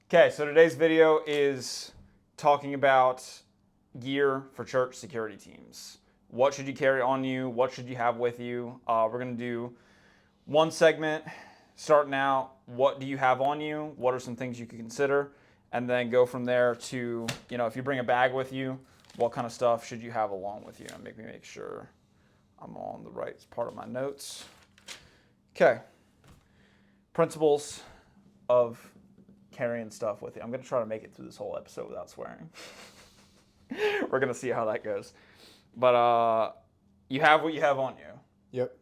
Okay, so today's video is talking about gear for church security teams. What should you carry on you? What should you have with you? We're going to do one segment starting out. What do you have on you? What are some things you could consider? And then go from there to, if you bring a bag with you, what kind of stuff should you have along with you? And make sure I'm on the right part of my notes. Okay. Principles of carrying stuff with you. I'm going to try to make it through this whole episode without swearing. We're going to see how that goes. But you have what you have on you. Yep.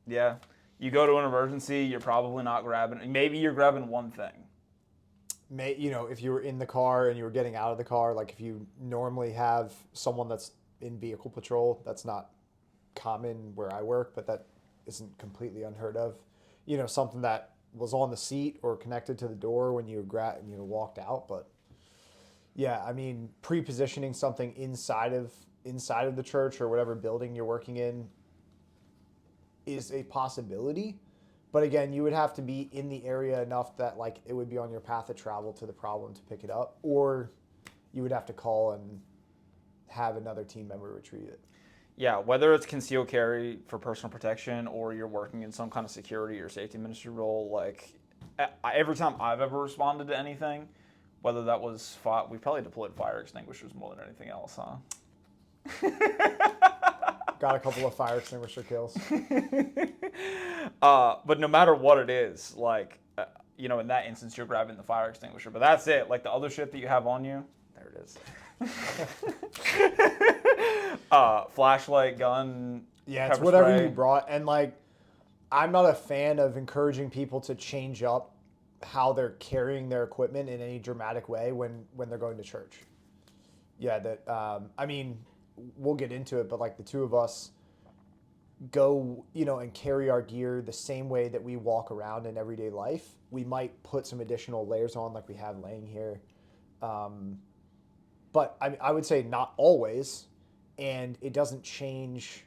Yeah. You go to an emergency, you're probably not grabbing, maybe you're grabbing one thing. If you were in the car and you were getting out of the car, like if you normally have someone that's in vehicle patrol, that's not common where I work, but that isn't completely unheard of. Something that was on the seat or connected to the door when you walked out. But yeah, pre-positioning something inside of the church or whatever building you're working in is a possibility. But again, you would have to be in the area enough that like it would be on your path of travel to the problem to pick it up, or you would have to call and have another team member retrieve it. Yeah, whether it's concealed carry for personal protection or you're working in some kind of security or safety ministry role, like every time I've ever responded to anything, whether that was we probably deployed fire extinguishers more than anything else, huh? Got a couple of fire extinguisher kills. But no matter what it is, like, in that instance, you're grabbing the fire extinguisher. But that's it. Like the other shit that you have on you, there it is. Flashlight, gun. Yeah, it's whatever you brought. And like, I'm not a fan of encouraging people to change up how they're carrying their equipment in any dramatic way when they're going to church. Yeah, we'll get into it, but like the two of us go, and carry our gear the same way that we walk around in everyday life. We might put some additional layers on like we have laying here. But I would say not always, and it doesn't change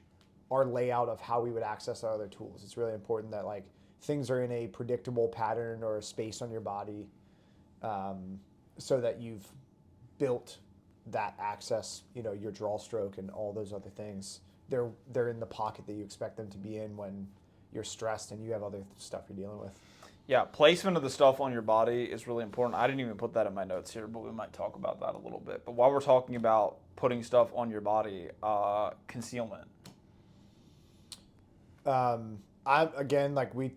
our layout of how we would access our other tools. It's really important that like things are in a predictable pattern or a space on your body, so that you've built that access, your draw stroke and all those other things. They're in the pocket that you expect them to be in when you're stressed and you have other stuff you're dealing with. Yeah, placement of the stuff on your body is really important. I didn't even put that in my notes here, but we might talk about that a little bit. But while we're talking about putting stuff on your body, concealment. I'm again, like we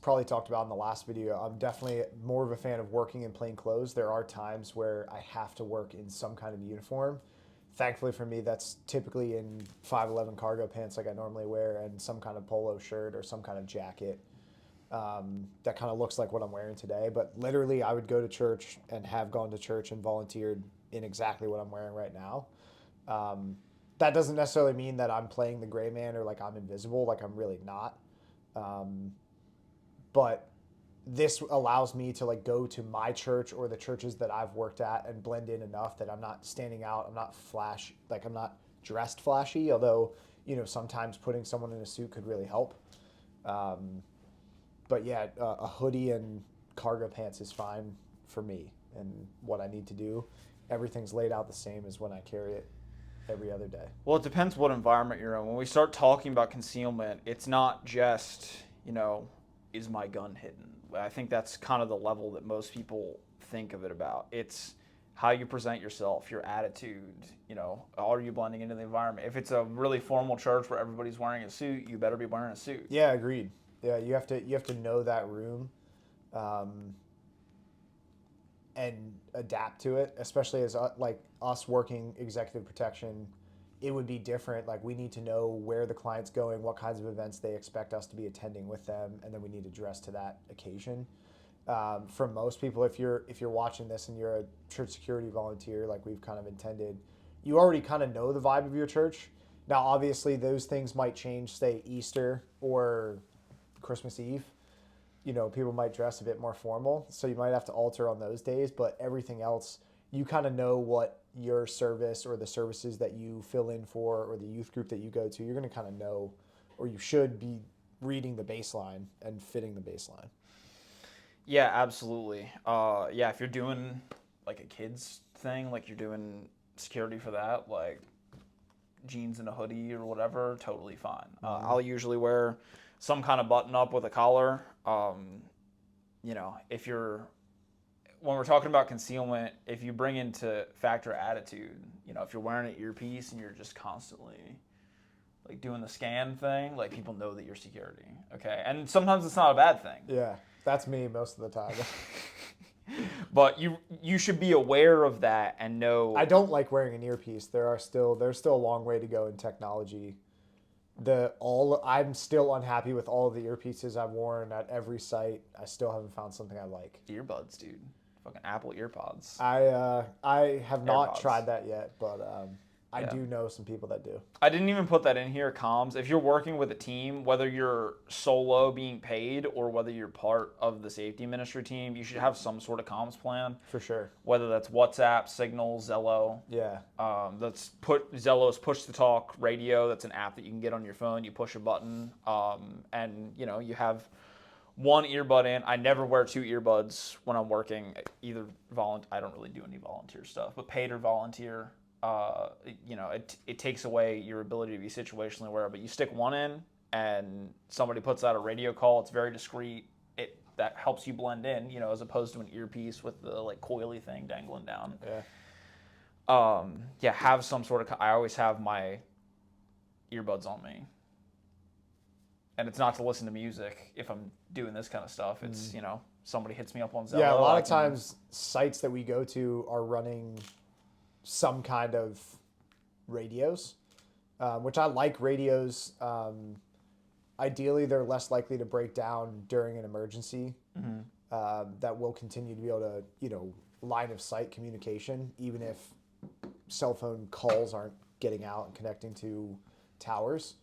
probably talked about in the last video, I'm definitely more of a fan of working in plain clothes. There are times where I have to work in some kind of uniform. Thankfully for me, that's typically in 511 cargo pants like I normally wear and some kind of polo shirt or some kind of jacket that kind of looks like what I'm wearing today. But literally, I would go to church and have gone to church and volunteered in exactly what I'm wearing right now. That doesn't necessarily mean that I'm playing the gray man or like I'm invisible, like I'm really not. But this allows me to like go to my church or the churches that I've worked at and blend in enough that I'm not standing out. I'm not I'm not dressed flashy, although, sometimes putting someone in a suit could really help. But yeah, a hoodie and cargo pants is fine for me and what I need to do. Everything's laid out the same as when I carry it every other day. Well, it depends what environment you're in. When we start talking about concealment, it's not just, is my gun hidden? I think that's kind of the level that most people think of it about. It's how you present yourself, your attitude, are you blending into the environment? If it's a really formal church where everybody's wearing a suit, you better be wearing a suit. Yeah, agreed. Yeah, you have to know that room, and adapt to it, especially as like us working executive protection. It would be different. Like we need to know where the client's going, what kinds of events they expect us to be attending with them, and then we need to dress to that occasion. For most people, if you're watching this and you're a church security volunteer, like we've kind of intended, you already kind of know the vibe of your church. Now, obviously, those things might change, say Easter or Christmas Eve. People might dress a bit more formal, so you might have to alter on those days, but everything else, you kind of know what your service or the services that you fill in for or the youth group that you go to, you're going to kind of know, or you should be reading the baseline and fitting the baseline. Yeah, absolutely. Yeah, if you're doing like a kids thing, like you're doing security for that, like jeans and a hoodie or whatever, totally fine. Mm-hmm. I'll usually wear some kind of button up with a collar. If you're when we're talking about concealment, if you bring into factor attitude, if you're wearing an earpiece and you're just constantly like doing the scan thing, like people know that you're security. Okay, and sometimes it's not a bad thing. Yeah, that's me most of the time. But you should be aware of that and know. I don't like wearing an earpiece. There's still a long way to go in technology. I'm still unhappy with all of the earpieces I've worn at every site. I still haven't found something I like. Earbuds, dude. Fucking Apple earpods. I have not AirPods. tried that yet, but I Yeah. do know some people that do. I didn't even put that in here, comms. If you're working with a team, whether you're solo being paid or whether you're part of the safety ministry team, you should have some sort of comms plan. For sure. Whether that's WhatsApp, Signal, Zello. Yeah. Zello's push to talk radio. That's an app that you can get on your phone. You push a button, and you have one earbud in. I never wear two earbuds when I'm working. Either I don't really do any volunteer stuff, but paid or volunteer. It takes away your ability to be situationally aware. But you stick one in, and somebody puts out a radio call. It's very discreet. That helps you blend in, as opposed to an earpiece with the like coily thing dangling down. Yeah. Have some sort of. I always have my earbuds on me, and it's not to listen to music if I'm doing this kind of stuff. It's somebody hits me up on Zello. Yeah, a lot of times sites that we go to are running some kind of radios, which I like radios. Ideally, they're less likely to break down during an emergency. That will continue to be able to, line of sight communication, even if cell phone calls aren't getting out and connecting to towers.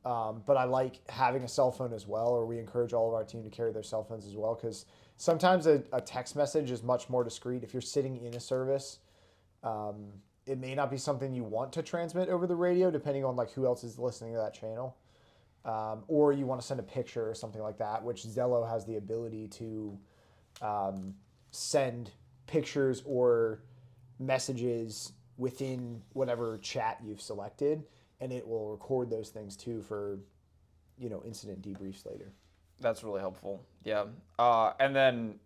But I like having a cell phone as well, or we encourage all of our team to carry their cell phones as well, because sometimes a text message is much more discreet. If you're sitting in a service, it may not be something you want to transmit over the radio, depending on like who else is listening to that channel. Or you want to send a picture or something like that, which Zello has the ability to send pictures or messages within whatever chat you've selected, and it will record those things too for, incident debriefs later. That's really helpful. Yeah. And then,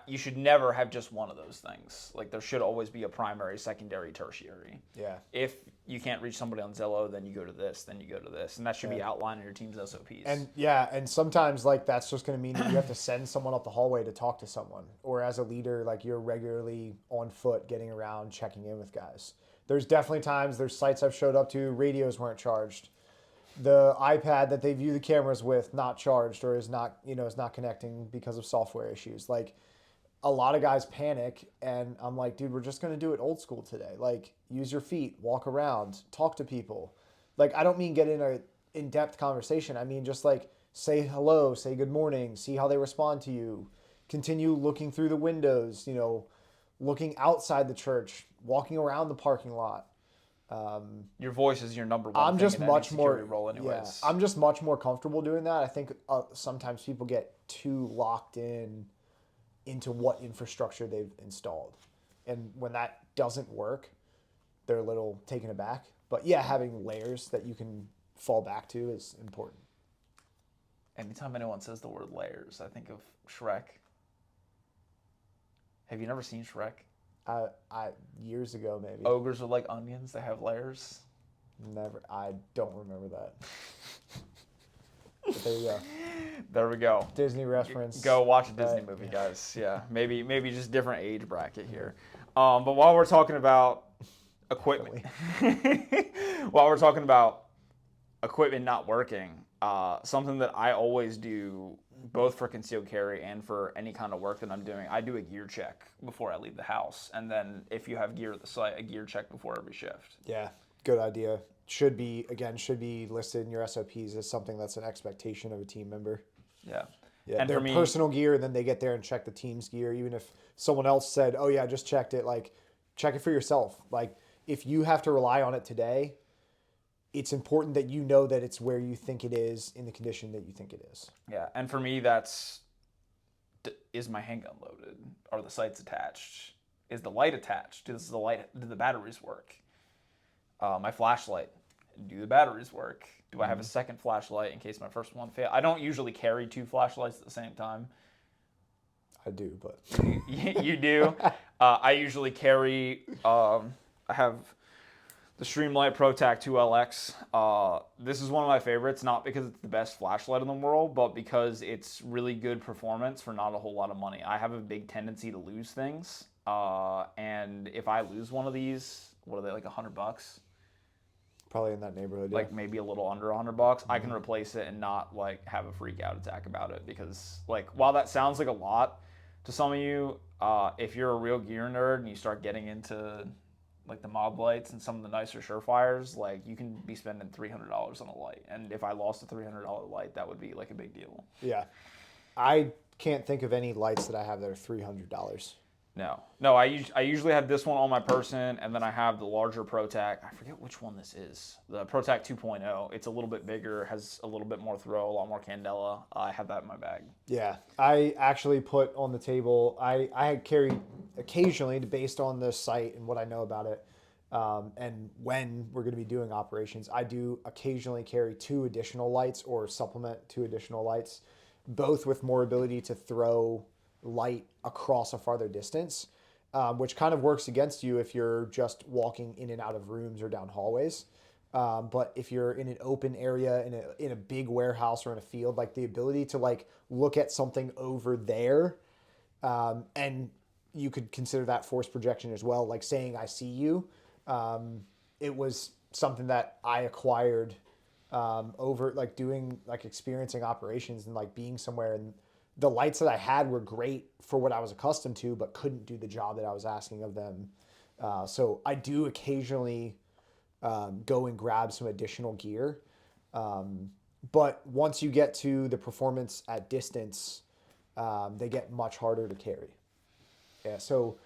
you should never have just one of those things. Like there should always be a primary, secondary, tertiary. Yeah. If you can't reach somebody on Zello, then you go to this, then you go to this. And that should be outlined in your team's SOPs. And sometimes like that's just going to mean that you have to send someone up the hallway to talk to someone. Or as a leader, like you're regularly on foot getting around, checking in with guys. There's definitely times, there's sites I've showed up to, radios weren't charged. The iPad that they view the cameras with not charged or is not connecting because of software issues. Like a lot of guys panic, and I'm like, dude, we're just going to do it old school today. Like use your feet, walk around, talk to people. Like I don't mean get in a in-depth conversation. I mean just like say hello, say good morning, see how they respond to you. Continue looking through the windows, looking outside the church, walking around the parking lot. Your voice is your number one. I'm thing just in any much more security role anyways. I'm just much more comfortable doing that. I think sometimes people get too locked into what infrastructure they've installed, and when that doesn't work, they're a little taken aback. But yeah, having layers that you can fall back to is important. Anytime anyone says the word layers, I think of Shrek. Have you never seen Shrek? I years ago maybe. Ogres are like onions; they have layers. Never. I don't remember that. But there you go. There we go. Disney reference. Go watch a Disney movie, guys. Yeah, maybe just different age bracket here. But while we're talking about equipment, not working, something that I always do, both for concealed carry and for any kind of work that I'm doing, I do a gear check before I leave the house. And then if you have gear at the site, a gear check before every shift. Yeah, good idea. Should be listed in your SOPs as something that's an expectation of a team member. Yeah. Yeah, And their for me, personal gear, and then they get there and check the team's gear. Even if someone else said, oh yeah, I just checked it, like check it for yourself. Like if you have to rely on it today, it's important that you know that it's where you think it is in the condition that you think it is. yeah. And for me, that's Is my handgun loaded? Are the sights attached? Is the light attached? Do the batteries work? My flashlight, do the batteries work? Do I have a second flashlight in case my first one fails? I don't usually carry 2 flashlights at the same time. I do, but You do. I usually carry. I have the Streamlight ProTac 2LX. This is one of my favorites, not because it's the best flashlight in the world, but because it's really good performance for not a whole lot of money. I have a big tendency to lose things, and if I lose one of these, what are they, like $100? probably in that neighborhood. Like maybe a little under $100, I can replace it and not like have a freak out attack about it, because like while that sounds like a lot to some of you, if you're a real gear nerd and you start getting into like the Mob lights and some of the nicer Surefires, like you can be spending $300 on a light, and if I lost a $300 light, that would be like a big deal. Yeah, I can't think of any lights that I have that are $300. No, I usually have this one on my person, and then I have the larger ProTac. I forget which one this is. The ProTac 2.0. It's a little bit bigger, has a little bit more throw, a lot more candela. I have that in my bag. Yeah, I actually put on the table, I carry occasionally, based on the site and what I know about it, and when we're going to be doing operations, I do occasionally carry 2 additional lights or supplement 2 additional lights, both with more ability to throw light across a farther distance, which kind of works against you if you're just walking in and out of rooms or down hallways. But if you're in an open area, in a big warehouse or in a field, like the ability to like look at something over there, and you could consider that force projection as well, like saying I see you. It was something that I acquired over like doing like experiencing operations and like being somewhere, and the lights that I had were great for what I was accustomed to, but couldn't do the job that I was asking of them. So I do occasionally go and grab some additional gear. But once you get to the performance at distance, they get much harder to carry. Yeah, so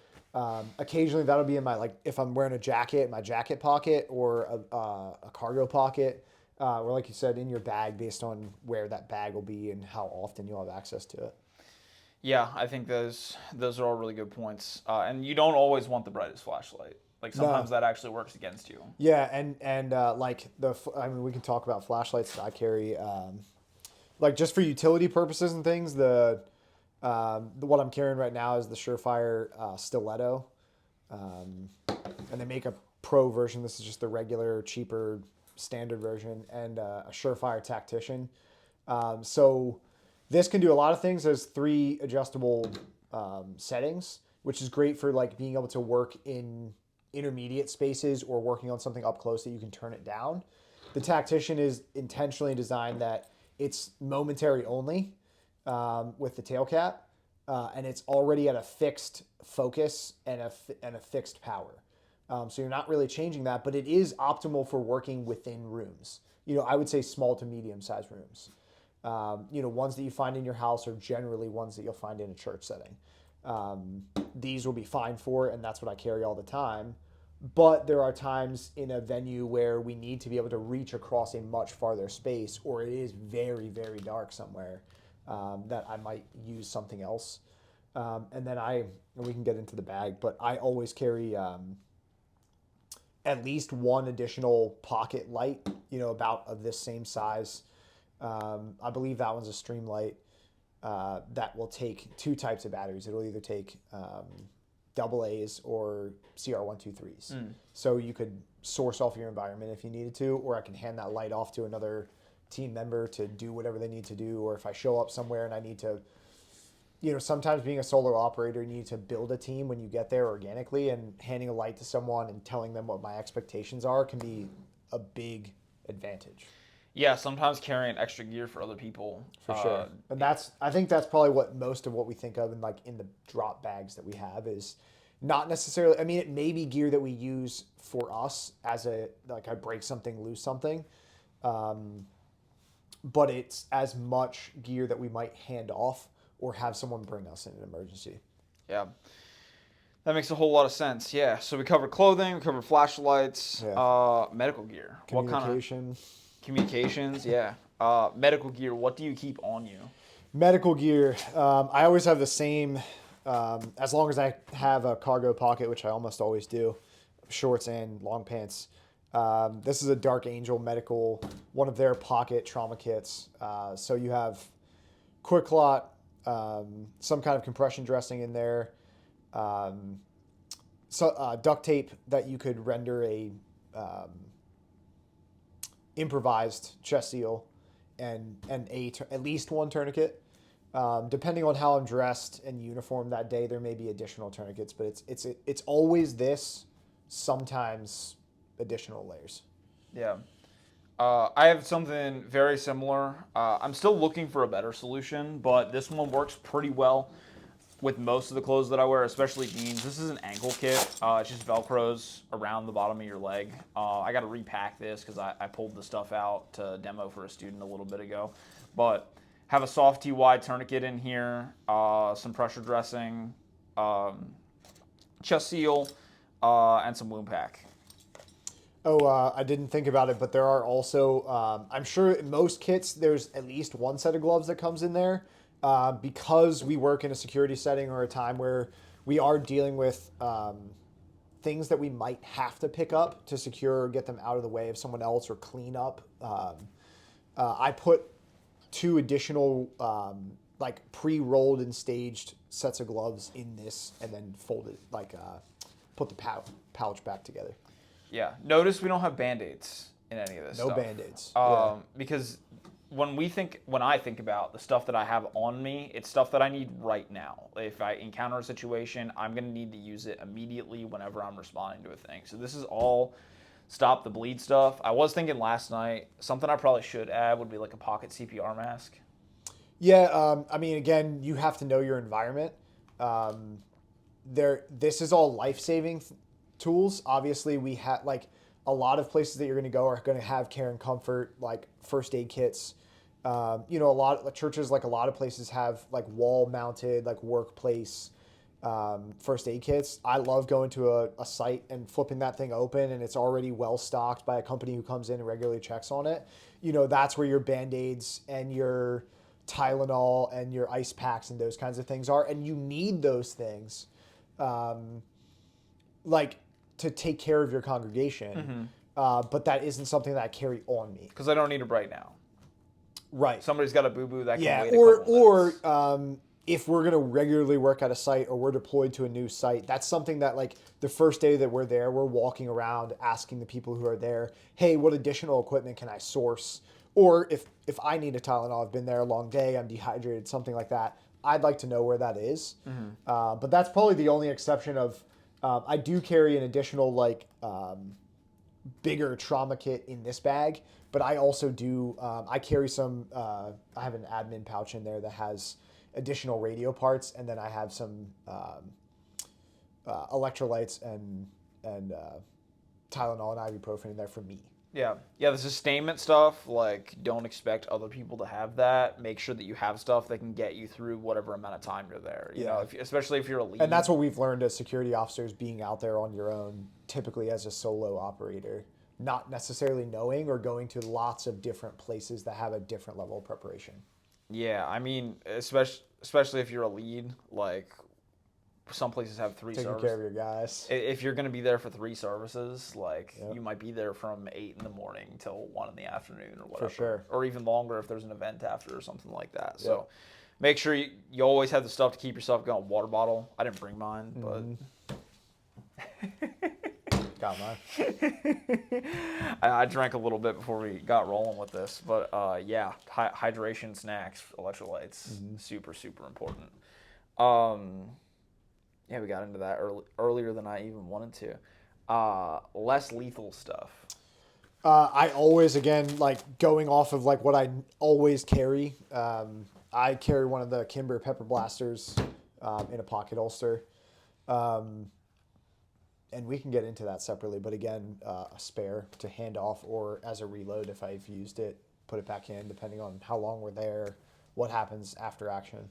occasionally that'll be in my, like if I'm wearing a jacket, my jacket pocket, or a cargo pocket. Or like you said, in your bag, based on where that bag will be and how often you'll have access to it. Yeah, I think those are all really good points. And you don't always want the brightest flashlight. Like sometimes that actually works against you. Yeah, and like I mean, we can talk about flashlights that I carry. Like just for utility purposes and things, what I'm carrying right now is the Surefire Stiletto, and they make a pro version. This is just the regular, cheaper, standard version, and a Surefire Tactician. So this can do a lot of things. There's 3 adjustable settings, which is great for like being able to work in intermediate spaces or working on something up close that you can turn it down. The Tactician is intentionally designed that it's momentary only, with the tail cap, and it's already at a fixed focus and a fixed power. So you're not really changing that, but it is optimal for working within rooms. I would say small to medium sized rooms. Ones that you find in your house are generally ones that you'll find in a church setting. These will be fine for it, and that's what I carry all the time. But there are times in a venue where we need to be able to reach across a much farther space, or it is very, very dark somewhere, that I might use something else. And then we can get into the bag, but I always carry at least 1 additional pocket light, about of this same size. I believe that one's a Streamlight that will take 2 types of batteries. It'll either take AA's or CR123s. So you could source off your environment if you needed to, or I can hand that light off to another team member to do whatever they need to do. Or if I show up somewhere and I need to, sometimes being a solo operator, you need to build a team when you get there organically, and handing a light to someone and telling them what my expectations are can be a big advantage. Yeah, sometimes carrying extra gear for other people. For sure. And I think that's probably what most of what we think of in the drop bags that we have is not necessarily, I mean, it may be gear that we use for us as I break something, lose something. But it's as much gear that we might hand off or have someone bring us in an emergency. Yeah. That makes a whole lot of sense. Yeah. So we covered clothing, we covered flashlights, medical gear. Communication. Communications, yeah. Medical gear, what do you keep on you? Medical gear. I always have the same, as long as I have a cargo pocket, which I almost always do, shorts and long pants. This is a Dark Angel Medical, one of their pocket trauma kits. So you have Quick Clot, some kind of compression dressing in there, duct tape that you could render a um, improvised chest seal, and at least one tourniquet. Depending on how I'm dressed and uniform that day, there may be additional tourniquets, but it's always this, sometimes additional layers. Yeah. I have something very similar. I'm still looking for a better solution, but this one works pretty well with most of the clothes that I wear, especially jeans. This is an ankle kit. It's just Velcros around the bottom of your leg. I got to repack this because I pulled the stuff out to demo for a student a little bit ago. But have a soft TY tourniquet in here, some pressure dressing, chest seal, and some wound pack. Oh, I didn't think about it, but there are also, I'm sure in most kits, there's at least one set of gloves that comes in there. Because we work in a security setting or a time where we are dealing with things that we might have to pick up to secure or get them out of the way of someone else or clean up. I put 2 additional like pre-rolled and staged sets of gloves in this, and then folded, put the pouch back together. Yeah. Notice we don't have Band-Aids in any of this No stuff. Band-Aids. Because when I think about the stuff that I have on me, it's stuff that I need right now. If I encounter a situation, I'm going to need to use it immediately whenever I'm responding to a thing. So this is all stop the bleed stuff. I was thinking last night, something I probably should add would be like a pocket CPR mask. Yeah, I mean, again, you have to know your environment. This is all life-saving tools. Obviously, we have a lot of places that you're going to go are going to have care and comfort, like first aid kits. A lot of churches, like a lot of places, have like wall-mounted, like workplace first aid kits. I love going to a site and flipping that thing open, and it's already well stocked by a company who comes in and regularly checks on it. That's where your Band-Aids and your Tylenol and your ice packs and those kinds of things are, and you need those things, to take care of your congregation. But that isn't something that I carry on me. Because I don't need it right now. Right. Somebody's got a boo-boo that can wait a couple minutes. If we're going to regularly work at a site or we're deployed to a new site, that's something that the first day that we're there, we're walking around asking the people who are there, hey, what additional equipment can I source? Or if I need a Tylenol, I've been there a long day, I'm dehydrated, something like that, I'd like to know where that is. But that's probably the only exception of, I do carry an additional bigger trauma kit in this bag, but I also do, I carry some, I have an admin pouch in there that has additional radio parts, and then I have some electrolytes and Tylenol and ibuprofen in there for me. Yeah, the sustainment stuff, don't expect other people to have that. Make sure that you have stuff that can get you through whatever amount of time you're there. You know, especially if you're a lead. And that's what we've learned as security officers, being out there on your own, typically as a solo operator, not necessarily knowing or going to lots of different places that have a different level of preparation. Yeah, I mean, especially if you're a lead, some places have 3 Taking services. care of your guys. If you're going to be there for 3 services, you might be there from 8 in the morning till 1 in the afternoon or whatever. For sure. Or even longer if there's an event after or something like that. So make sure you always have the stuff to keep yourself going. Water bottle. I didn't bring mine, but... Got mine. I drank a little bit before we got rolling with this. But hydration, snacks, electrolytes, super, super important. Yeah, we got into that earlier than I even wanted to. Less lethal stuff. I always, again, going off of what I always carry, I carry one of the Kimber Pepper Blasters in a pocket holster. And we can get into that separately, but again, a spare to hand off or as a reload if I've used it, put it back in, depending on how long we're there, what happens after action.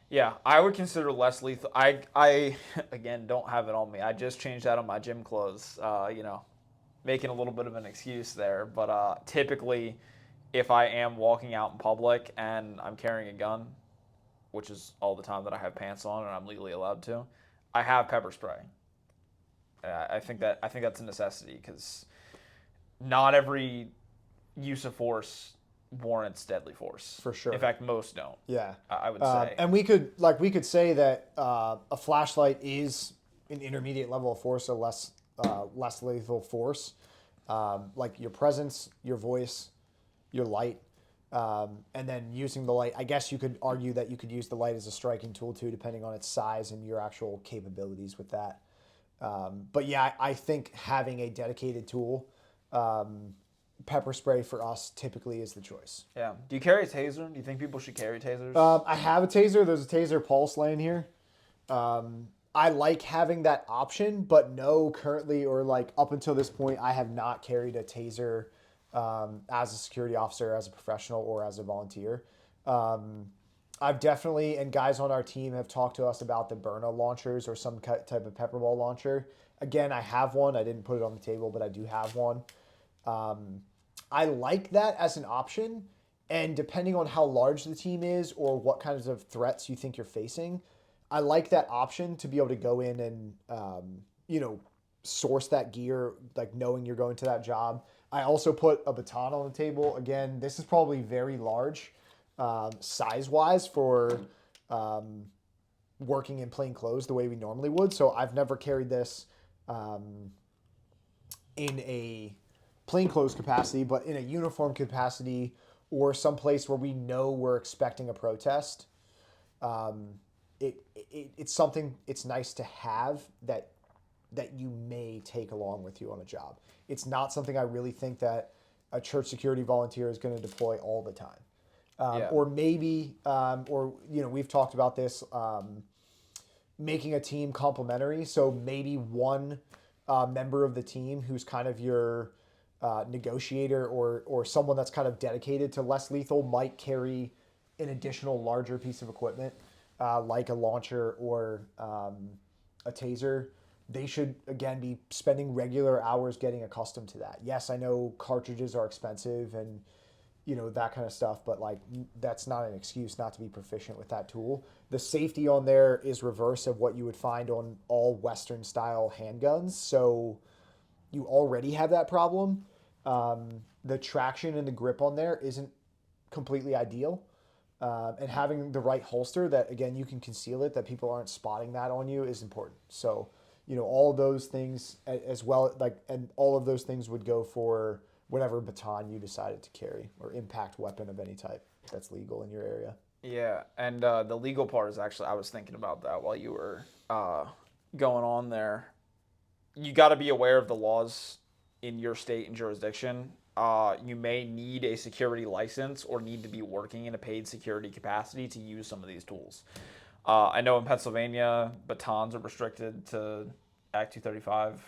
Yeah, I would consider less lethal. I again, don't have it on me. I just changed out of my gym clothes, making a little bit of an excuse there. But typically, if I am walking out in public and I'm carrying a gun, which is all the time that I have pants on and I'm legally allowed to, I have pepper spray. I think that's a necessity because not every use of force warrants deadly force. For sure. In fact, most don't. Yeah. I would say. And we could say that a flashlight is an intermediate level of force, a less lethal force. Like your presence, your voice, your light, and then using the light. I guess you could argue that you could use the light as a striking tool too, depending on its size and your actual capabilities with that. But yeah, I think having a dedicated tool, pepper spray for us typically is the choice. Yeah. Do you carry a taser? Do you think people should carry tasers? I have a taser. There's a taser pulse laying here. I like having that option, but no, currently or like up until this point, I have not carried a taser as a security officer, as a professional, or as a volunteer. I've definitely, and guys on our team have talked to us about the Byrna launchers or some type of pepper ball launcher. Again, I have one. I didn't put it on the table, but I do have one. I like that as an option. And depending on how large the team is or what kinds of threats you think you're facing, I like that option to be able to go in and, source that gear, like knowing you're going to that job. I also put a baton on the table. Again, this is probably very large size-wise for working in plain clothes the way we normally would. So I've never carried this in a plainclothes capacity, but in a uniform capacity or someplace where we know we're expecting a protest. It's something it's nice to have that you may take along with you on a job. It's not something I really think that a church security volunteer is going to deploy all the time. Or maybe, we've talked about this, making a team complementary. So maybe one member of the team who's kind of your negotiator or someone that's kind of dedicated to less lethal might carry an additional larger piece of equipment, like a launcher or a taser. They should, again, be spending regular hours getting accustomed to that. Yes, I know cartridges are expensive and, that kind of stuff, but like that's not an excuse not to be proficient with that tool. The safety on there is reverse of what you would find on all Western style handguns. So you already have that problem. The traction and the grip on there isn't completely ideal. And having the right holster that, again, you can conceal it, that people aren't spotting that on you is important. So, all of those things as well, and all of those things would go for whatever baton you decided to carry or impact weapon of any type that's legal in your area. Yeah, and the legal part is actually, I was thinking about that while you were going on there. You got to be aware of the laws in your state and jurisdiction. You may need a security license or need to be working in a paid security capacity to use some of these tools. I know in Pennsylvania, batons are restricted to Act 235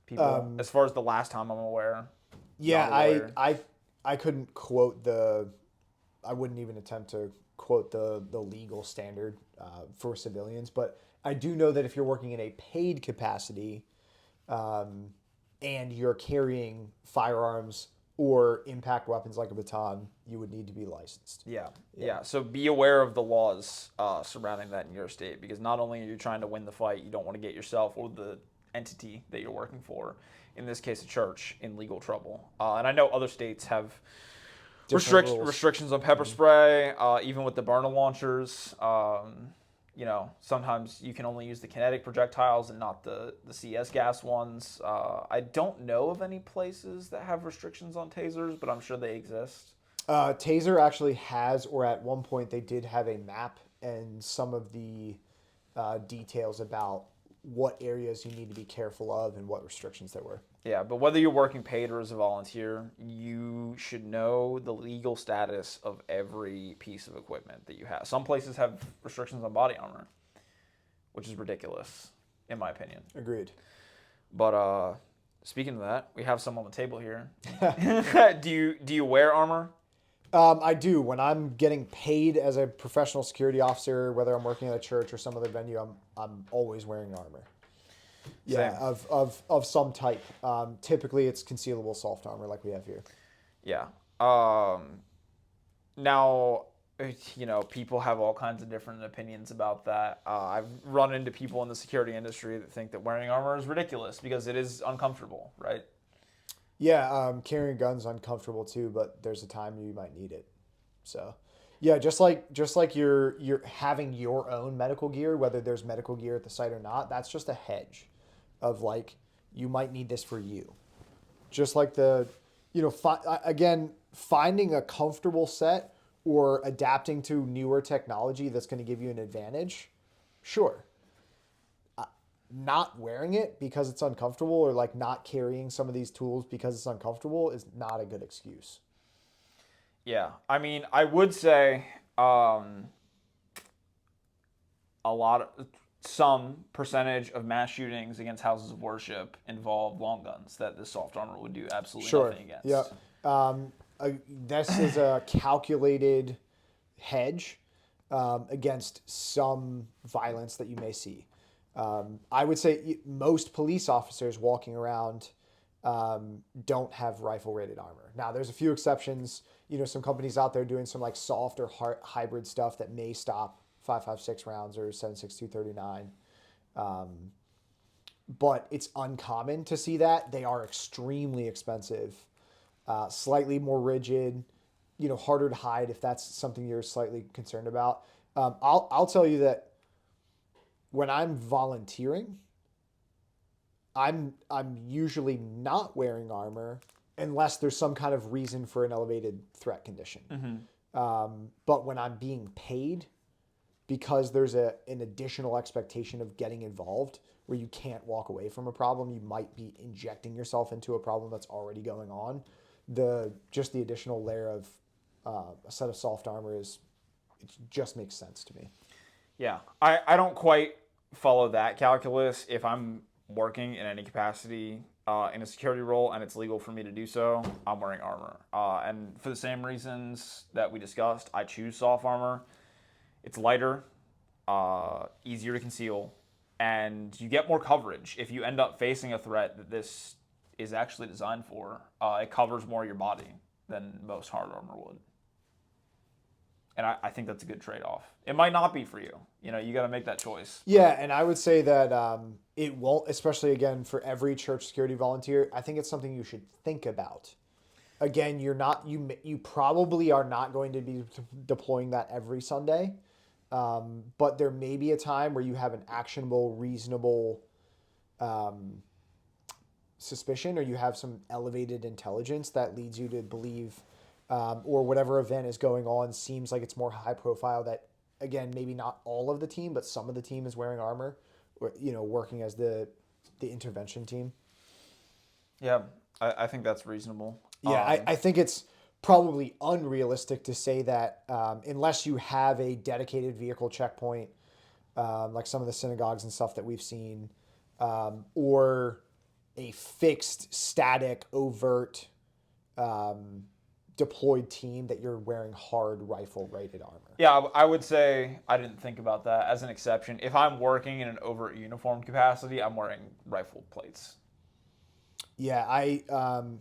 people, as far as the last time I'm aware. Yeah, I couldn't quote I wouldn't even attempt to quote the legal standard for civilians, but I do know that if you're working in a paid capacity and you're carrying firearms or impact weapons like a baton, you would need to be licensed. Yeah. So be aware of the laws surrounding that in your state, because not only are you trying to win the fight, you don't want to get yourself or the entity that you're working for, in this case a church, in legal trouble. And I know other states have restrictions on pepper spray, even with the Byrna launchers. Sometimes you can only use the kinetic projectiles and not the CS gas ones. I don't know of any places that have restrictions on tasers, but I'm sure they exist. Taser actually has, or at one point they did have a map and some of the details about what areas you need to be careful of and what restrictions there were. Yeah, but whether you're working paid or as a volunteer, you should know the legal status of every piece of equipment that you have. Some places have restrictions on body armor, which is ridiculous, in my opinion. Agreed. But speaking of that, we have some on the table here. Do you wear armor? I do. When I'm getting paid as a professional security officer, whether I'm working at a church or some other venue, I'm always wearing armor. Yeah, of some type. Typically, it's concealable soft armor like we have here. Yeah. Now, people have all kinds of different opinions about that. I've run into people in the security industry that think that wearing armor is ridiculous because it is uncomfortable, right? Yeah, carrying a gun's uncomfortable too, but there's a time you might need it. So, yeah, just like you're having your own medical gear, whether there's medical gear at the site or not, that's just a hedge of like you might need this for you. Just like again, finding a comfortable set or adapting to newer technology that's going to give you an advantage. Sure. Not wearing it because it's uncomfortable or like not carrying some of these tools because it's uncomfortable is not a good excuse. Yeah, I mean, I would say some percentage of mass shootings against houses of worship involve long guns that the soft armor would do absolutely nothing against. Yeah. This is a calculated hedge against some violence that you may see. I would say most police officers walking around don't have rifle rated armor. Now, there's a few exceptions. Some companies out there doing some like soft or hybrid stuff that may stop 5.56 rounds or 7.62 39. But it's uncommon to see that. They are extremely expensive, slightly more rigid, harder to hide if that's something you're slightly concerned about. I'll tell you that when I'm volunteering, I'm usually not wearing armor unless there's some kind of reason for an elevated threat condition. But when I'm being paid, because there's an additional expectation of getting involved where you can't walk away from a problem, you might be injecting yourself into a problem that's already going on. The additional layer of a set of soft armor it just makes sense to me. Yeah, I don't quite follow that calculus. If I'm working in any capacity in a security role and it's legal for me to do so, I'm wearing armor. And for the same reasons that we discussed, I choose soft armor. It's lighter, easier to conceal, and you get more coverage. If you end up facing a threat that this is actually designed for, it covers more of your body than most hard armor would. And I think that's a good trade-off. It might not be for you. You got to make that choice. Yeah, and I would say that it won't, especially again for every church security volunteer. I think it's something you should think about. Again, you probably are not going to be deploying that every Sunday, but there may be a time where you have an actionable, reasonable suspicion, or you have some elevated intelligence that leads you to believe. Or whatever event is going on seems like it's more high profile, that again, maybe not all of the team, but some of the team is wearing armor, or, working as the intervention team. Yeah, I think that's reasonable. Yeah, I think it's probably unrealistic to say that unless you have a dedicated vehicle checkpoint, like some of the synagogues and stuff that we've seen, or a fixed, static, overt deployed team, that you're wearing hard rifle rated armor. Yeah, I would say I didn't think about that as an exception. If I'm working in an overt uniform capacity, I'm wearing rifle plates. Yeah, I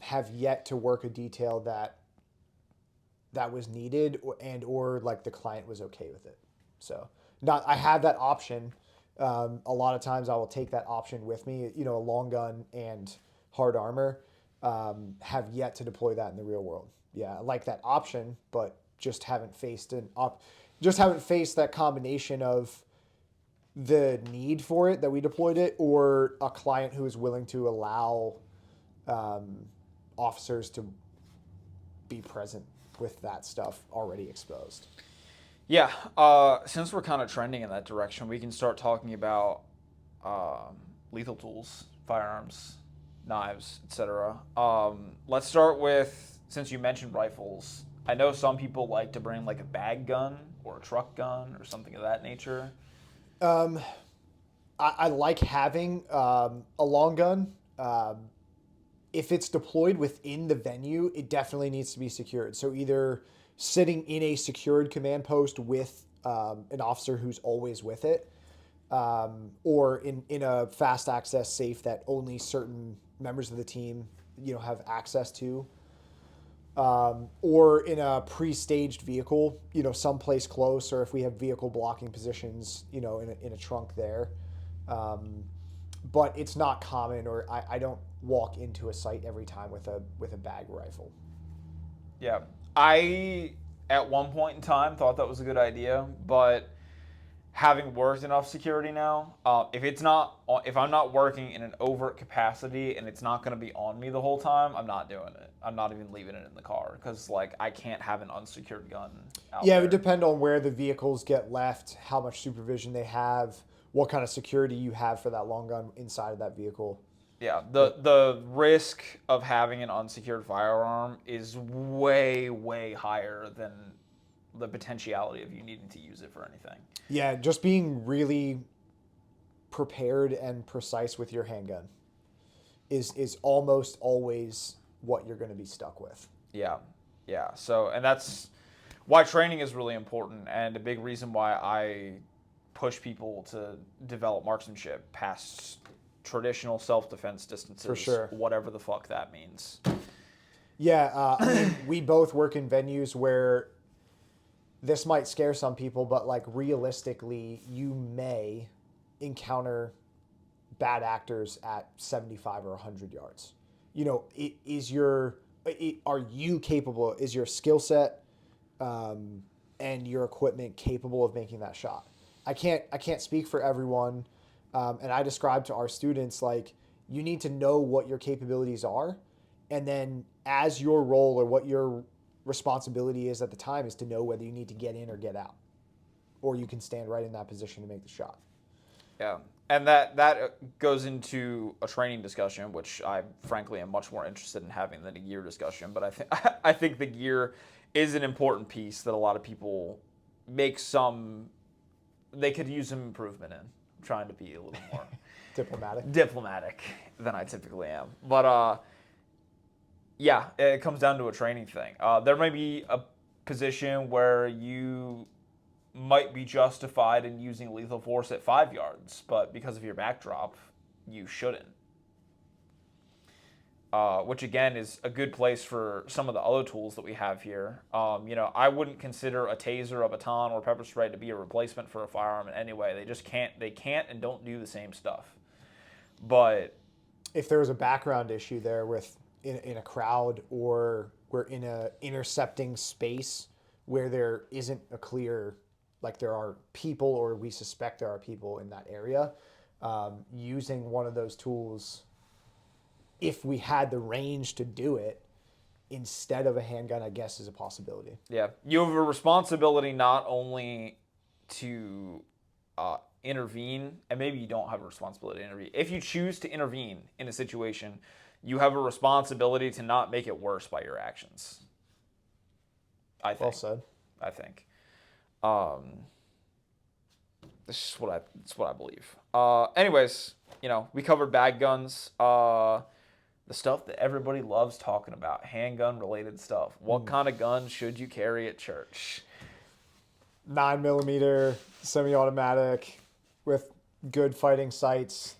have yet to work a detail that was needed, or like the client was okay with it. So I have that option. A lot of times I will take that option with me, a long gun and hard armor. Have yet to deploy that in the real world. Yeah, I like that option, but just haven't faced that combination of the need for it, that we deployed it, or a client who is willing to allow officers to be present with that stuff already exposed. Yeah, since we're kind of trending in that direction, we can start talking about lethal tools, firearms, knives, etc. Let's start with, since you mentioned rifles, I know some people like to bring like a bag gun or a truck gun or something of that nature. I like having a long gun. If it's deployed within the venue, it definitely needs to be secured. So either sitting in a secured command post with an officer who's always with it, or in a fast access safe that only certain members of the team have access to. or in a pre-staged vehicle, someplace close, or if we have vehicle blocking positions, in a trunk there. Um, but it's not common, or I don't walk into a site every time with a bag rifle. Yeah. I, at one point in time, thought that was a good idea, but having worked enough security now, if I'm not working in an overt capacity and it's not going to be on me the whole time, I'm not doing it. I'm not even leaving it in the car because like I can't have an unsecured gun out Yeah, it there. would depend on where the vehicles get left, how much supervision they have, what kind of security you have for that long gun inside of that vehicle. Yeah, the risk of having an unsecured firearm is way higher than the potentiality of you needing to use it for anything. Yeah, just being really prepared and precise with your handgun is almost always what you're going to be stuck with. Yeah, yeah. So, and that's why training is really important, and a big reason why I push people to develop marksmanship past traditional self-defense distances, For sure. whatever the fuck that means. Yeah, I mean, we both work in venues where this might scare some people, but like realistically, you may encounter bad actors at 75 or 100 yards. Are you capable? Is your skill set and your equipment capable of making that shot? I can't speak for everyone, and I describe to our students like you need to know what your capabilities are, and then as your role or what your responsibility is at the time is to know whether you need to get in or get out, or you can stand right in that position to make the shot. Yeah, and that goes into a training discussion, which I frankly am much more interested in having than a gear discussion. But I think I think the gear is an important piece that a lot of people make some. They could use some improvement in. I'm trying to be a little more diplomatic than I typically am, but yeah, it comes down to a training thing. There may be a position where you might be justified in using lethal force at 5 yards, but because of your backdrop, you shouldn't. Which again is a good place for some of the other tools that we have here. I wouldn't consider a taser, a baton, or pepper spray to be a replacement for a firearm in any way. They just can't. They can't and don't do the same stuff. But if there was a background issue there with in a crowd, or we're in a intercepting space where there isn't a clear, like there are people or we suspect there are people in that area, using one of those tools, if we had the range to do it instead of a handgun, I guess is a possibility. yeah, you have a responsibility not only to intervene, and maybe you don't have a responsibility to intervene. If you choose to intervene in a situation, you have a responsibility to not make it worse by your actions. I think. Well said. I think. This is what I believe. Anyways, we covered bag guns. The stuff that everybody loves talking about, handgun related stuff. What kind of gun should you carry at church? 9mm semi-automatic with good fighting sights,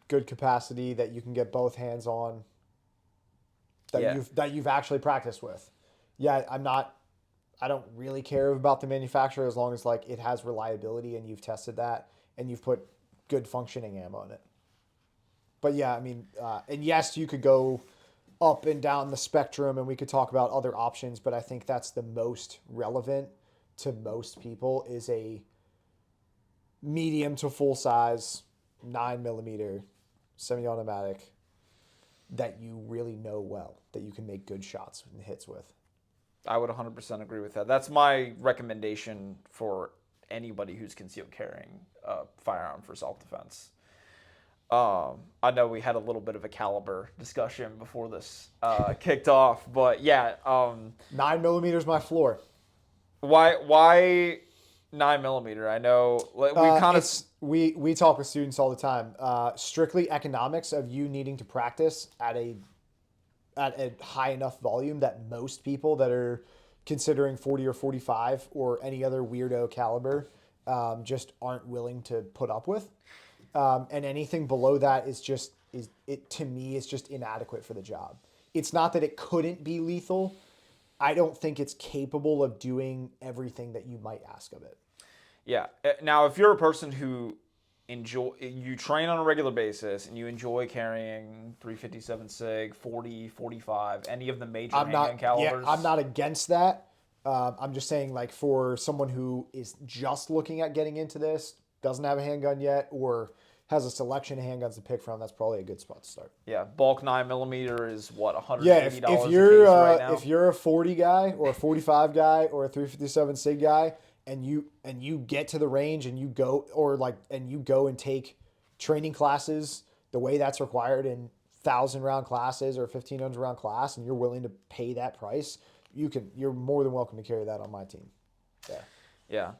good capacity that you can get both hands on, that you've actually practiced with. Yeah, I don't really care about the manufacturer as long as like it has reliability and you've tested that and you've put good functioning ammo in it. But yeah, I mean, and yes, you could go up and down the spectrum and we could talk about other options, but I think that's the most relevant to most people is a medium to full size 9mm semi-automatic that you really know well, that you can make good shots and hits with. I would 100% agree with that. That's my recommendation for anybody who's concealed carrying a firearm for self-defense. I know we had a little bit of a caliber discussion before this kicked off, but yeah. 9mm is my floor. Why 9mm? I know we kind of we talk with students all the time. Strictly economics of you needing to practice at a high enough volume that most people that are considering 40 or 45 or any other weirdo caliber just aren't willing to put up with. And anything below that is to me is just inadequate for the job. It's not that it couldn't be lethal. I don't think it's capable of doing everything that you might ask of it. Yeah. Now, if you're a person who you train on a regular basis and you enjoy carrying 357 sig, 40, 45, any of the major handgun calibers. I'm not against that. I'm just saying, like, for someone who is just looking at getting into this, doesn't have a handgun yet, or has a selection of handguns to pick from, that's probably a good spot to start. Yeah, bulk 9mm is what, $180 Yeah, a if case you're right now? if you're a 40 guy or a 45 guy or a 357 sig guy, and you get to the range and you go and take training classes the way that's required in 1,000 round classes or 1,500 round class, and you're willing to pay that price, you're more than welcome to carry that on my team. Yeah. Yeah.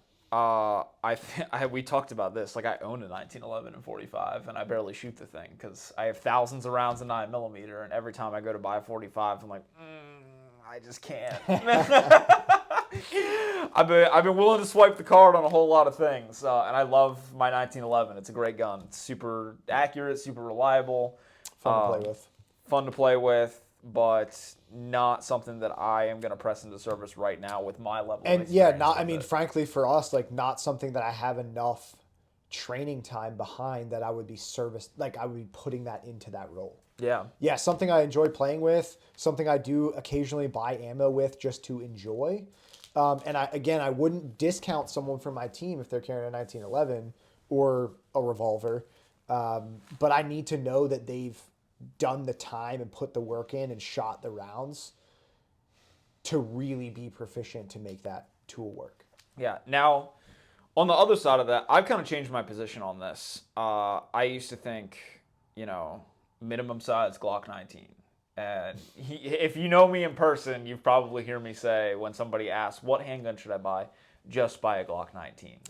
We talked about this. Like, I own a 1911 and 45, and I barely shoot the thing because I have thousands of rounds of 9mm, and every time I go to buy a 45, I'm like, I just can't. I've been willing to swipe the card on a whole lot of things, and I love my 1911. It's a great gun. It's super accurate, super reliable, Fun to play with. But not something that I am going to press into service right now with my level of And experience. frankly, for us, like, not something that I have enough training time behind that I would be I would be putting that into that role. Yeah, something I enjoy playing with, something I do occasionally buy ammo with just to enjoy. And I wouldn't discount someone from my team if they're carrying a 1911 or a revolver. But I need to know that they've done the time and put the work in and shot the rounds to really be proficient to make that tool work. Yeah. Now, on the other side of that, I've kind of changed my position on this. I used to think, minimum size Glock 19. And if you know me in person, you've probably heard me say when somebody asks, what handgun should I buy? Just buy a Glock 19.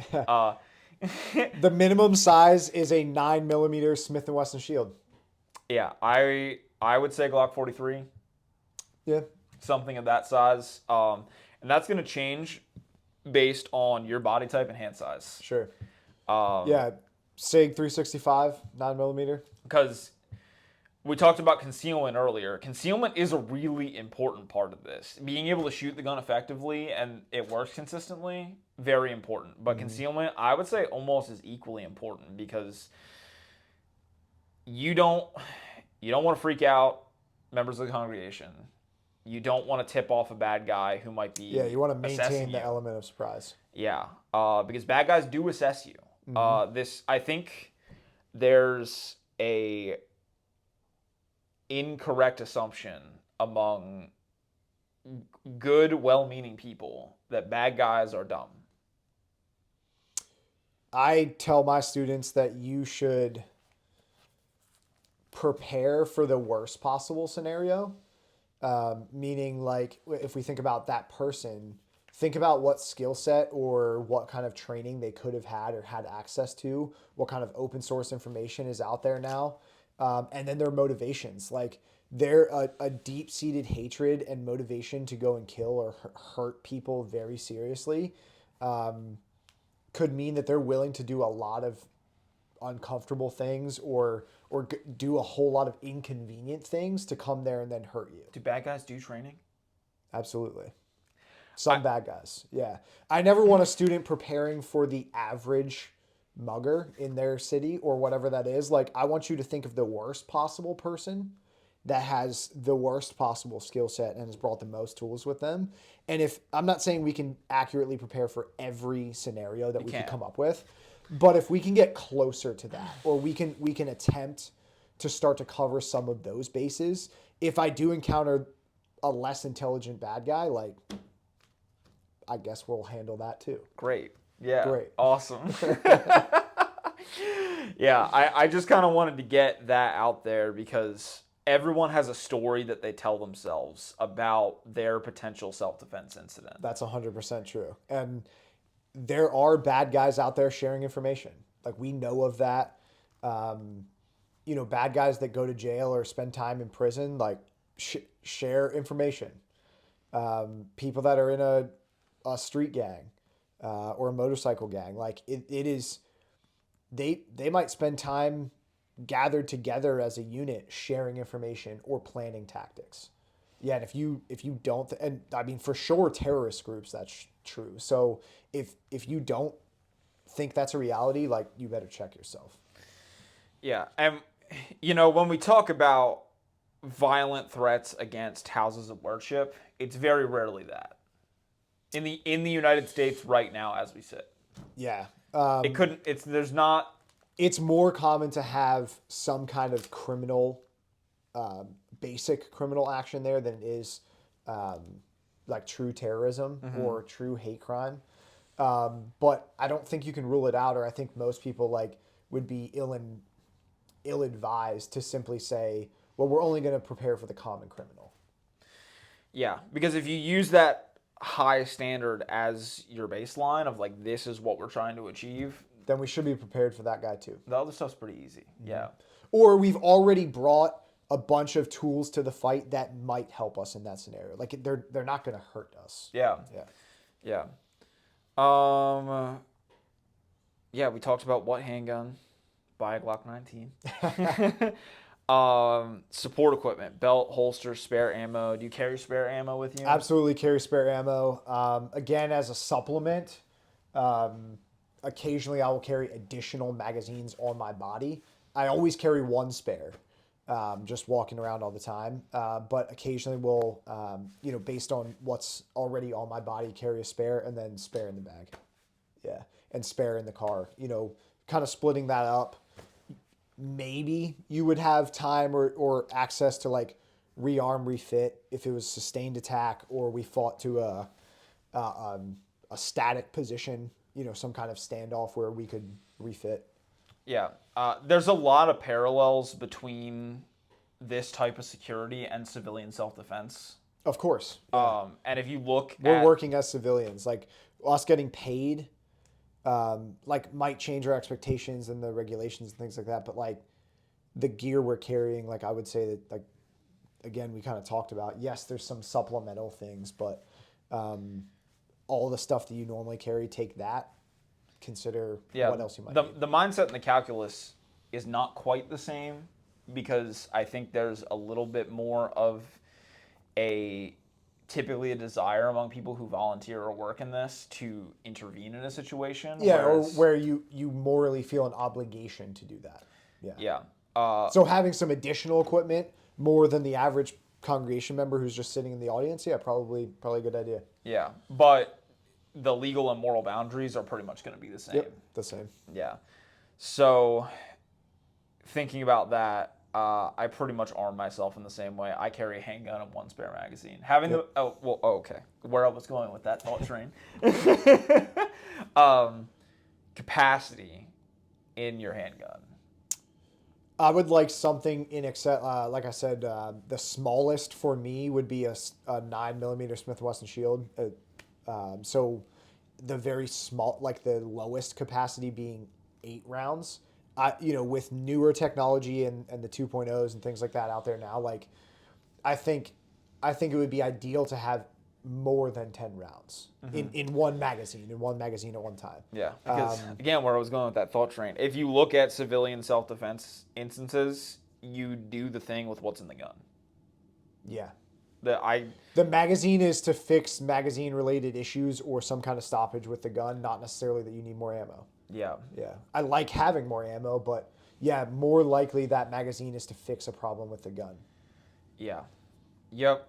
The minimum size is a 9mm Smith & Wesson Shield. Yeah, I would say Glock 43. Yeah. Something of that size. And that's going to change based on your body type and hand size. Sure. SIG 365, 9mm. Because we talked about concealment earlier. Concealment is a really important part of this. Being able to shoot the gun effectively and it works consistently, very important. But concealment, I would say, almost as equally important because you don't want to freak out members of the congregation. You don't want to tip off a bad guy who might be you want to maintain the you. element of surprise. Yeah, because bad guys do assess you. I think there's a incorrect assumption among good, well-meaning people that bad guys are dumb. I tell my students that you should prepare for the worst possible scenario. Meaning, like, if we think about that person, think about what skill set or what kind of training they could have had or had access to, what kind of open source information is out there now, and then their motivations. Like, they're a deep-seated hatred and motivation to go and kill or hurt people very seriously could mean that they're willing to do a lot of uncomfortable things or do a whole lot of inconvenient things to come there and then hurt you. Do bad guys do training? Absolutely. Some bad guys. Yeah. I never want a student preparing for the average mugger in their city or whatever that is. Like, I want you to think of the worst possible person that has the worst possible skill set and has brought the most tools with them. And if I'm not saying we can accurately prepare for every scenario that we can come up with, but if we can get closer to that, or we can attempt to start to cover some of those bases, if I do encounter a less intelligent bad guy, like, I guess we'll handle that too. Great. Yeah. Great. Awesome. Yeah, I just kind of wanted to get that out there because everyone has a story that they tell themselves about their potential self-defense incident. That's 100% true. And there are bad guys out there sharing information. Like, we know of that. Bad guys that go to jail or spend time in prison, like, share information. People that are in a street gang or a motorcycle gang, like, it is, they might spend time gathered together as a unit sharing information or planning tactics. Yeah, and if you don't, and I mean for sure, terrorist groups, that's true. So if you don't think that's a reality, like you better check yourself. Yeah, and when we talk about violent threats against houses of worship, it's very rarely that. In the United States right now as we sit. Yeah, It couldn't there's not. it's more common to have some kind of criminal, basic criminal action there than it is um, like true terrorism or true hate crime. But I don't think you can rule it out, or I think most people like would be ill advised to simply say, well, we're only going to prepare for the common criminal. Yeah, because if you use that high standard as your baseline of like this is what we're trying to achieve, Then we should be prepared for that guy too. the other stuff's pretty easy. Yeah. Or we've already brought a bunch of tools to the fight that might help us in that scenario. Like they're not going to hurt us. Yeah. Yeah. Yeah. Yeah, we talked about what handgun. Buy a Glock 19. Support equipment, belt, holster, spare ammo. Do you carry spare ammo with you? Absolutely carry spare ammo. Again, as a supplement, occasionally I will carry additional magazines on my body. I always carry one spare, just walking around all the time. But occasionally will, based on what's already on my body, carry a spare and then spare in the bag. Yeah. And spare in the car, kind of splitting that up. Maybe you would have time or access to like rearm, refit if it was sustained attack or we fought to a static position, some kind of standoff where we could refit. Yeah. There's a lot of parallels between this type of security and civilian self-defense. Of course. And if you look We're working as civilians, like us getting paid, like might change our expectations and the regulations and things like that. But like the gear we're carrying, like I would say that like, again, we kind of talked about, yes, there's some supplemental things, but all the stuff that you normally carry, take that, consider what else you might need. The mindset and the calculus is not quite the same because I think there's a little bit more of typically a desire among people who volunteer or work in this to intervene in a situation. Yeah, or where you morally feel an obligation to do that. Yeah. Yeah. So having some additional equipment more than the average congregation member who's just sitting in the audience, yeah, probably a good idea. Yeah, but the legal and moral boundaries are pretty much going to be the same. Yep, the same. Yeah. So thinking about that, I pretty much arm myself in the same way. I carry a handgun and one spare magazine. Okay. Where I was going with that thought train. Capacity in your handgun. I would like something in excess. Like I said, the smallest for me would be a 9mm Smith & Wesson Shield. So the very small, like the lowest capacity being 8 rounds. With newer technology and the 2.0s and things like that out there now, like I think it would be ideal to have more than 10 rounds in one magazine at one time. Yeah, because again, where I was going with that thought train, if you look at civilian self-defense instances, you do the thing with what's in the gun. Yeah. The magazine is to fix magazine-related issues or some kind of stoppage with the gun, not necessarily that you need more ammo. Yeah. Yeah. I like having more ammo, but yeah, more likely that magazine is to fix a problem with the gun. Yeah. Yep.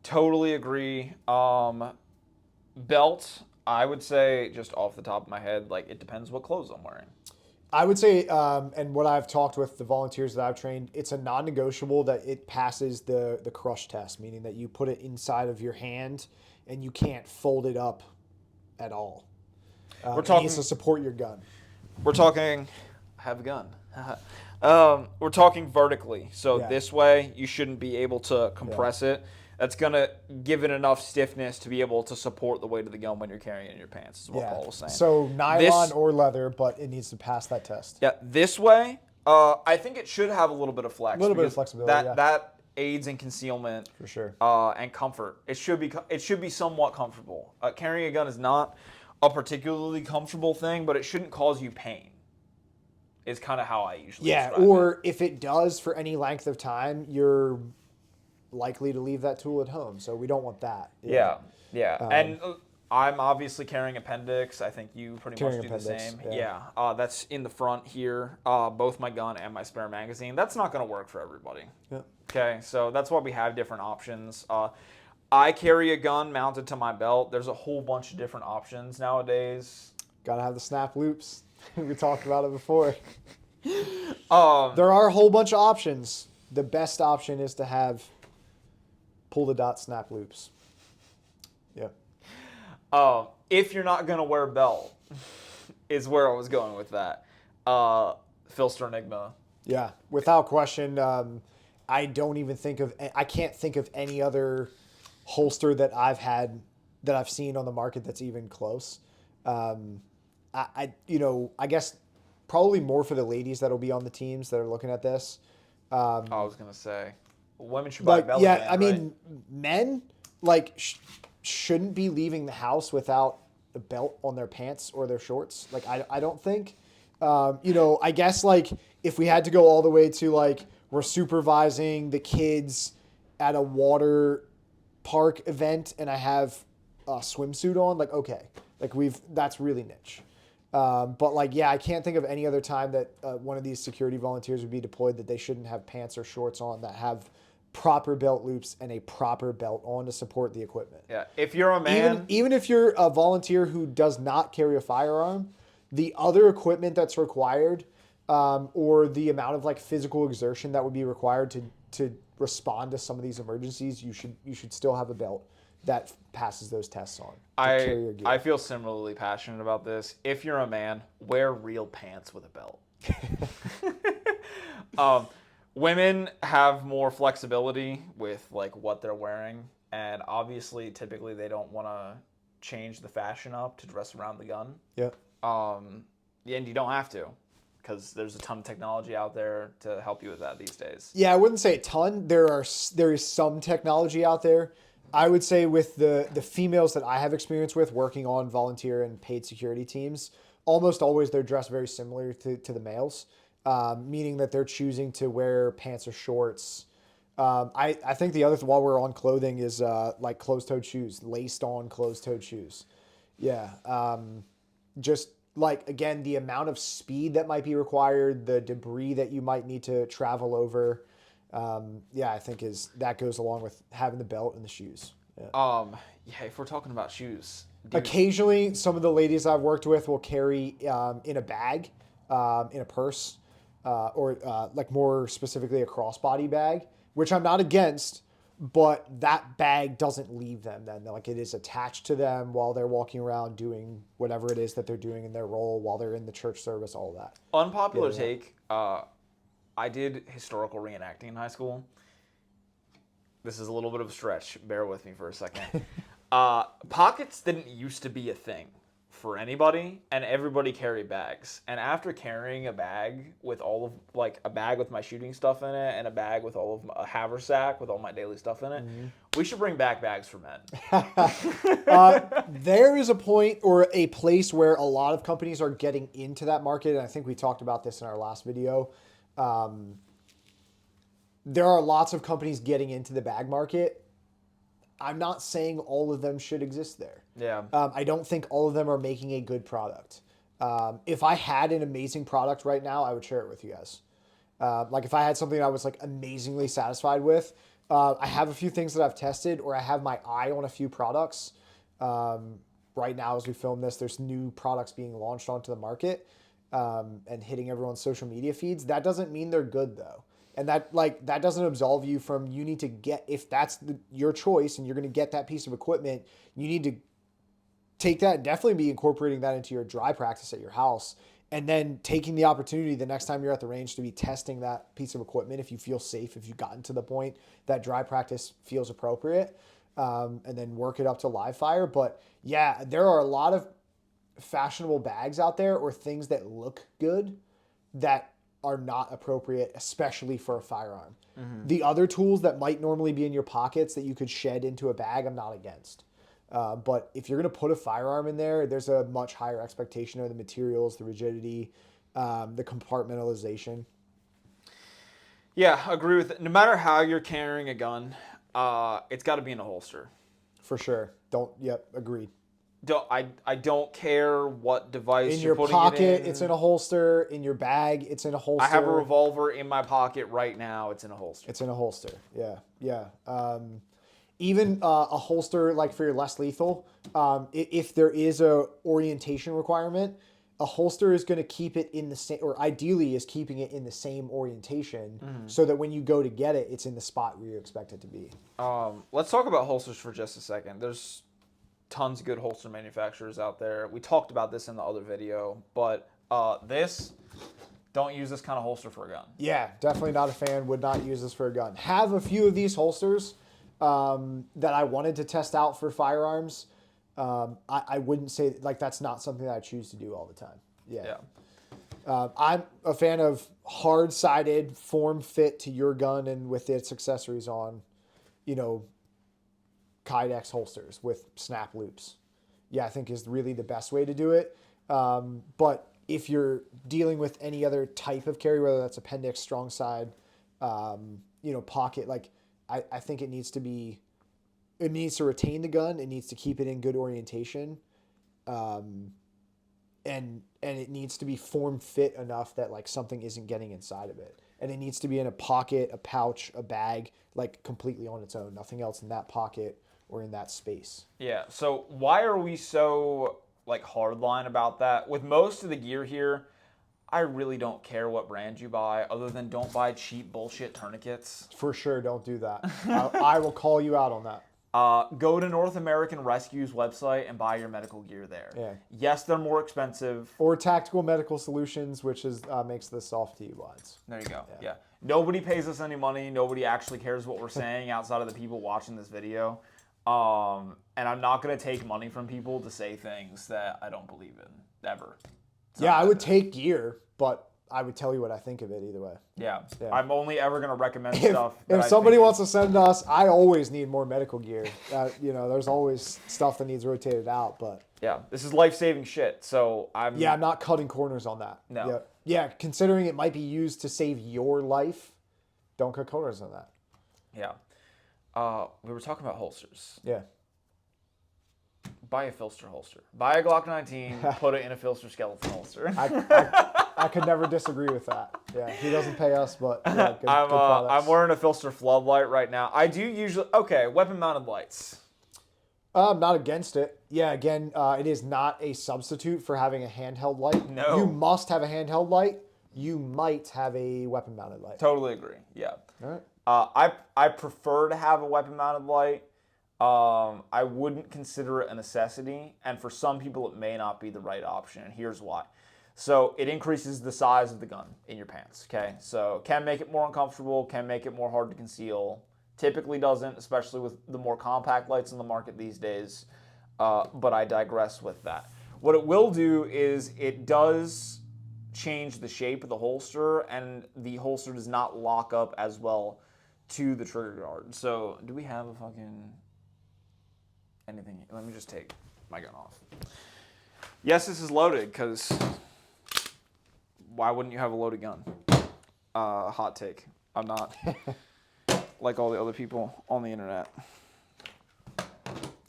Totally agree. Belt, I would say just off the top of my head, like it depends what clothes I'm wearing. I would say, and what I've talked with the volunteers that I've trained, it's a non-negotiable that it passes the crush test, meaning that you put it inside of your hand and you can't fold it up at all. It needs to support your gun. We're talking, I have a gun. We're talking vertically. So this way, you shouldn't be able to compress it. That's going to give it enough stiffness to be able to support the weight of the gun when you're carrying it in your pants, is what Paul was saying. So nylon or leather, but it needs to pass that test. Yeah, this way, I think it should have a little bit of flex. A little bit of flexibility, that aids in concealment. For sure. And comfort. It should be somewhat comfortable. Carrying a gun is not a particularly comfortable thing, but it shouldn't cause you pain. Is kind of how I usually describe it. Or if it does for any length of time, you're likely to leave that tool at home. So we don't want that. Yeah. And I'm obviously carrying appendix. I think you pretty much Carrying do the appendix, same. yeah. That's in the front here. Both my gun and my spare magazine. That's not going to work for everybody. Yeah. Okay, so that's why we have different options. I carry a gun mounted to my belt. There's a whole bunch of different options nowadays. Gotta have the snap loops. We talked about it before. Um, There are a whole bunch of options. The best option is to have pull the dot snap loops. Yep. if you're not going to wear a belt, is where I was going with that. Philster Enigma. Yeah, without question. I can't think of any other holster that I've seen on the market that's even close. I guess probably more for the ladies that'll be on the teams that are looking at this. I was going to say, women should buy Like, belts. yeah, again, I mean, right? men shouldn't be leaving the house without a belt on their pants or their shorts. Like, I don't think. I guess like if we had to go all the way to like we're supervising the kids at a water park event and I have a swimsuit on, like, okay, like that's really niche. But like, yeah, I can't think of any other time that one of these security volunteers would be deployed that they shouldn't have pants or shorts on that have proper belt loops and a proper belt on to support the equipment. Yeah, if you're a man, Even if you're a volunteer who does not carry a firearm, the other equipment that's required, or the amount of like physical exertion that would be required to respond to some of these emergencies, you should still have a belt that passes those tests on. To carry your gear. I feel similarly passionate about this. If you're a man, wear real pants with a belt. Women have more flexibility with like what they're wearing, and obviously, typically, they don't want to change the fashion up to dress around the gun. Yeah. And you don't have to, because there's a ton of technology out there to help you with that these days. Yeah, I wouldn't say a ton. There is some technology out there. I would say with the females that I have experience with working on volunteer and paid security teams, almost always they're dressed very similar to the males, meaning that they're choosing to wear pants or shorts. I think the other, while we're on clothing, is like closed-toed shoes, laced-on closed-toed shoes. Yeah. Just like, again, the amount of speed that might be required, the debris that you might need to travel over. I think that goes along with having the belt and the shoes. Yeah. If we're talking about shoes, Occasionally, some of the ladies I've worked with will carry in a bag, in a purse, or like more specifically a crossbody bag, which I'm not against, but that bag doesn't leave them then. Like, it is attached to them while they're walking around doing whatever it is that they're doing in their role while they're in the church service, all that. unpopular take. I did historical reenacting in high school. This is a little bit of a stretch. Bear with me for a second. Pockets didn't used to be a thing for anybody, and everybody carried bags. And after carrying a bag with a bag with my shooting stuff in it, and a bag with a haversack with all my daily stuff in it, we should bring back bags for men. There is a point or a place where a lot of companies are getting into that market, and I think we talked about this in our last video. There are lots of companies getting into the bag market. I'm not saying all of them should exist there. Yeah. I don't think all of them are making a good product. If I had an amazing product right now, I would share it with you guys. Like if I had something I was like amazingly satisfied with, I have a few things that I've tested, or I have my eye on a few products. Right now, as we film this, there's new products being launched onto the market, and hitting everyone's social media feeds. That doesn't mean they're good though. And that doesn't absolve you from, you need to get, if that's your choice and you're going to get that piece of equipment, you need to take that and definitely be incorporating that into your dry practice at your house, and then taking the opportunity the next time you're at the range to be testing that piece of equipment if you feel safe, if you've gotten to the point that dry practice feels appropriate, and then work it up to live fire. But yeah, there are a lot of fashionable bags out there or things that look good that are not appropriate, especially for a firearm. Mm-hmm. The other tools that might normally be in your pockets that you could shed into a bag, I'm not against. But if you're going to put a firearm in there, there's a much higher expectation of the materials, the rigidity, the compartmentalization. Yeah, agree with it. No matter how you're carrying a gun, it's got to be in a holster. For sure. Agreed. I don't care what device In you're your putting pocket, it in. it's in a holster. In your bag, it's in a holster. I have a revolver in my pocket right now. It's in a holster. It's in a holster. Yeah. Even a holster like for your less lethal, if there is a orientation requirement, a holster is going to keep it in the same, or ideally is keeping it in the same orientation, so that when you go to get it, it's in the spot where you expect it to be. Let's talk about holsters for just a second. There's tons of good holster manufacturers out there. We talked about this in the other video, but don't use this kind of holster for a gun. Yeah, definitely not a fan. Would not use this for a gun. Have a few of these holsters that I wanted to test out for firearms. I wouldn't say like that's not something that I choose to do all the time. Yeah. I'm a fan of hard-sided, form-fit to your gun and with its accessories on, Kydex holsters with snap loops. Yeah, I think is really the best way to do it. But if you're dealing with any other type of carry, whether that's appendix, strong side, pocket, like I think it needs to retain the gun. It needs to keep it in good orientation. And it needs to be form fit enough that like something isn't getting inside of it. And it needs to be in a pocket, a pouch, a bag, like completely on its own. Nothing else in that pocket or in that space. Yeah. So why are we so like hardline about that? With most of the gear here, I really don't care what brand you buy, other than don't buy cheap bullshit tourniquets. For sure, don't do that. I will call you out on that. Go to North American Rescue's website and buy your medical gear there. Yeah. Yes, they're more expensive. Or Tactical Medical Solutions, which is makes the soft TU lines. There you go. Yeah. Nobody pays us any money. Nobody actually cares what we're saying outside of the people watching this video. And I'm not going to take money from people to say things that I don't believe in, ever. So I would take gear, but I would tell you what I think of it either way. Yeah. I'm only ever going to recommend stuff. If somebody wants to send us, I always need more medical gear. There's always stuff that needs rotated out, but yeah, this is life-saving shit. So I'm not cutting corners on that. No. Yeah, considering it might be used to save your life, don't cut corners on that. Yeah. We were talking about holsters. Yeah. Buy a Filster holster. Buy a Glock 19, put it in a Filster skeleton holster. I could never disagree with that. Yeah, he doesn't pay us, but yeah, good I'm wearing a Filster floodlight right now. I do usually weapon-mounted lights. I'm not against it. Yeah, again, it is not a substitute for having a handheld light. No. You must have a handheld light. You might have a weapon-mounted light. Totally agree. Yeah. All right. I prefer to have a weapon-mounted light. I wouldn't consider it a necessity, and for some people it may not be the right option, and here's why. So it increases the size of the gun in your pants, okay? So can make it more uncomfortable, can make it more hard to conceal. Typically doesn't, especially with the more compact lights in the market these days, but I digress with that. What it will do is it does change the shape of the holster, and the holster does not lock up as well to the trigger guard. So do we have a fucking anything? Let me just take my gun off. Yes, this is loaded, because why wouldn't you have a loaded gun? Hot take. I'm not like all the other people on the internet.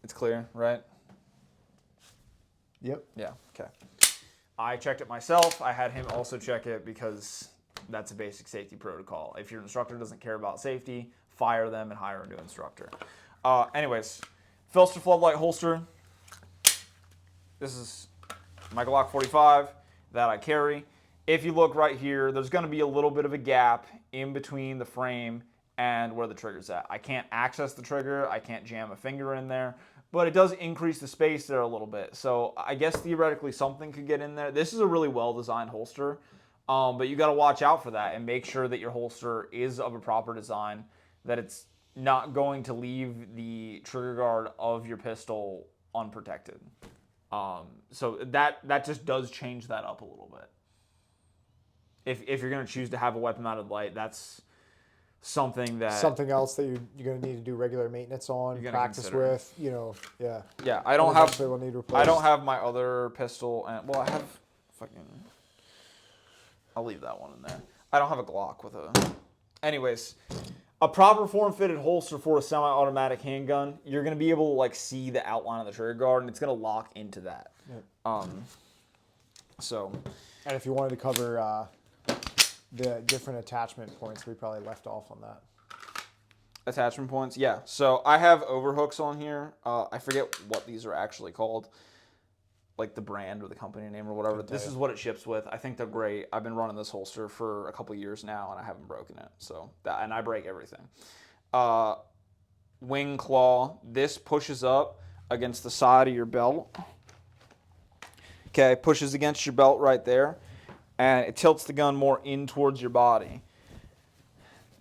It's clear, right? Yep. Yeah, okay. I checked it myself. I had him also check it because that's a basic safety protocol. If your instructor doesn't care about safety, fire them and hire a new instructor. Anyways, Filster floodlight holster. This is my Glock 45 that I carry. If you look right here, there's going to be a little bit of a gap in between the frame and where the trigger's at. I can't access the trigger. I can't jam a finger in there, but it does increase the space there a little bit. So I guess theoretically something could get in there. This is a really well-designed holster, but you got to watch out for that and make sure that your holster is of a proper design, that it's not going to leave the trigger guard of your pistol unprotected. So that just does change that up a little bit. If you're going to choose to have a weapon-mounted light, that's something else that you're going to need to do regular maintenance on, practice consider. with, yeah. Yeah, I don't have my other pistol, and well, I have fucking. I'll leave that one in there. I don't have a Glock with a. Anyways, a proper form-fitted holster for a semi-automatic handgun, you're gonna be able to like see the outline of the trigger guard, and it's gonna lock into that. Yep. So, And if you wanted to cover the different attachment points, we probably left off on that. attachment points, yeah. So I have overhooks on here. I forget what these are actually called, like the brand or the company name or whatever. This is what it ships with. I think they're great. I've been running this holster for a couple years now, and I haven't broken it. So and I break everything. Wing claw. This pushes up against the side of your belt. Okay, pushes against your belt right there, and it tilts the gun more in towards your body.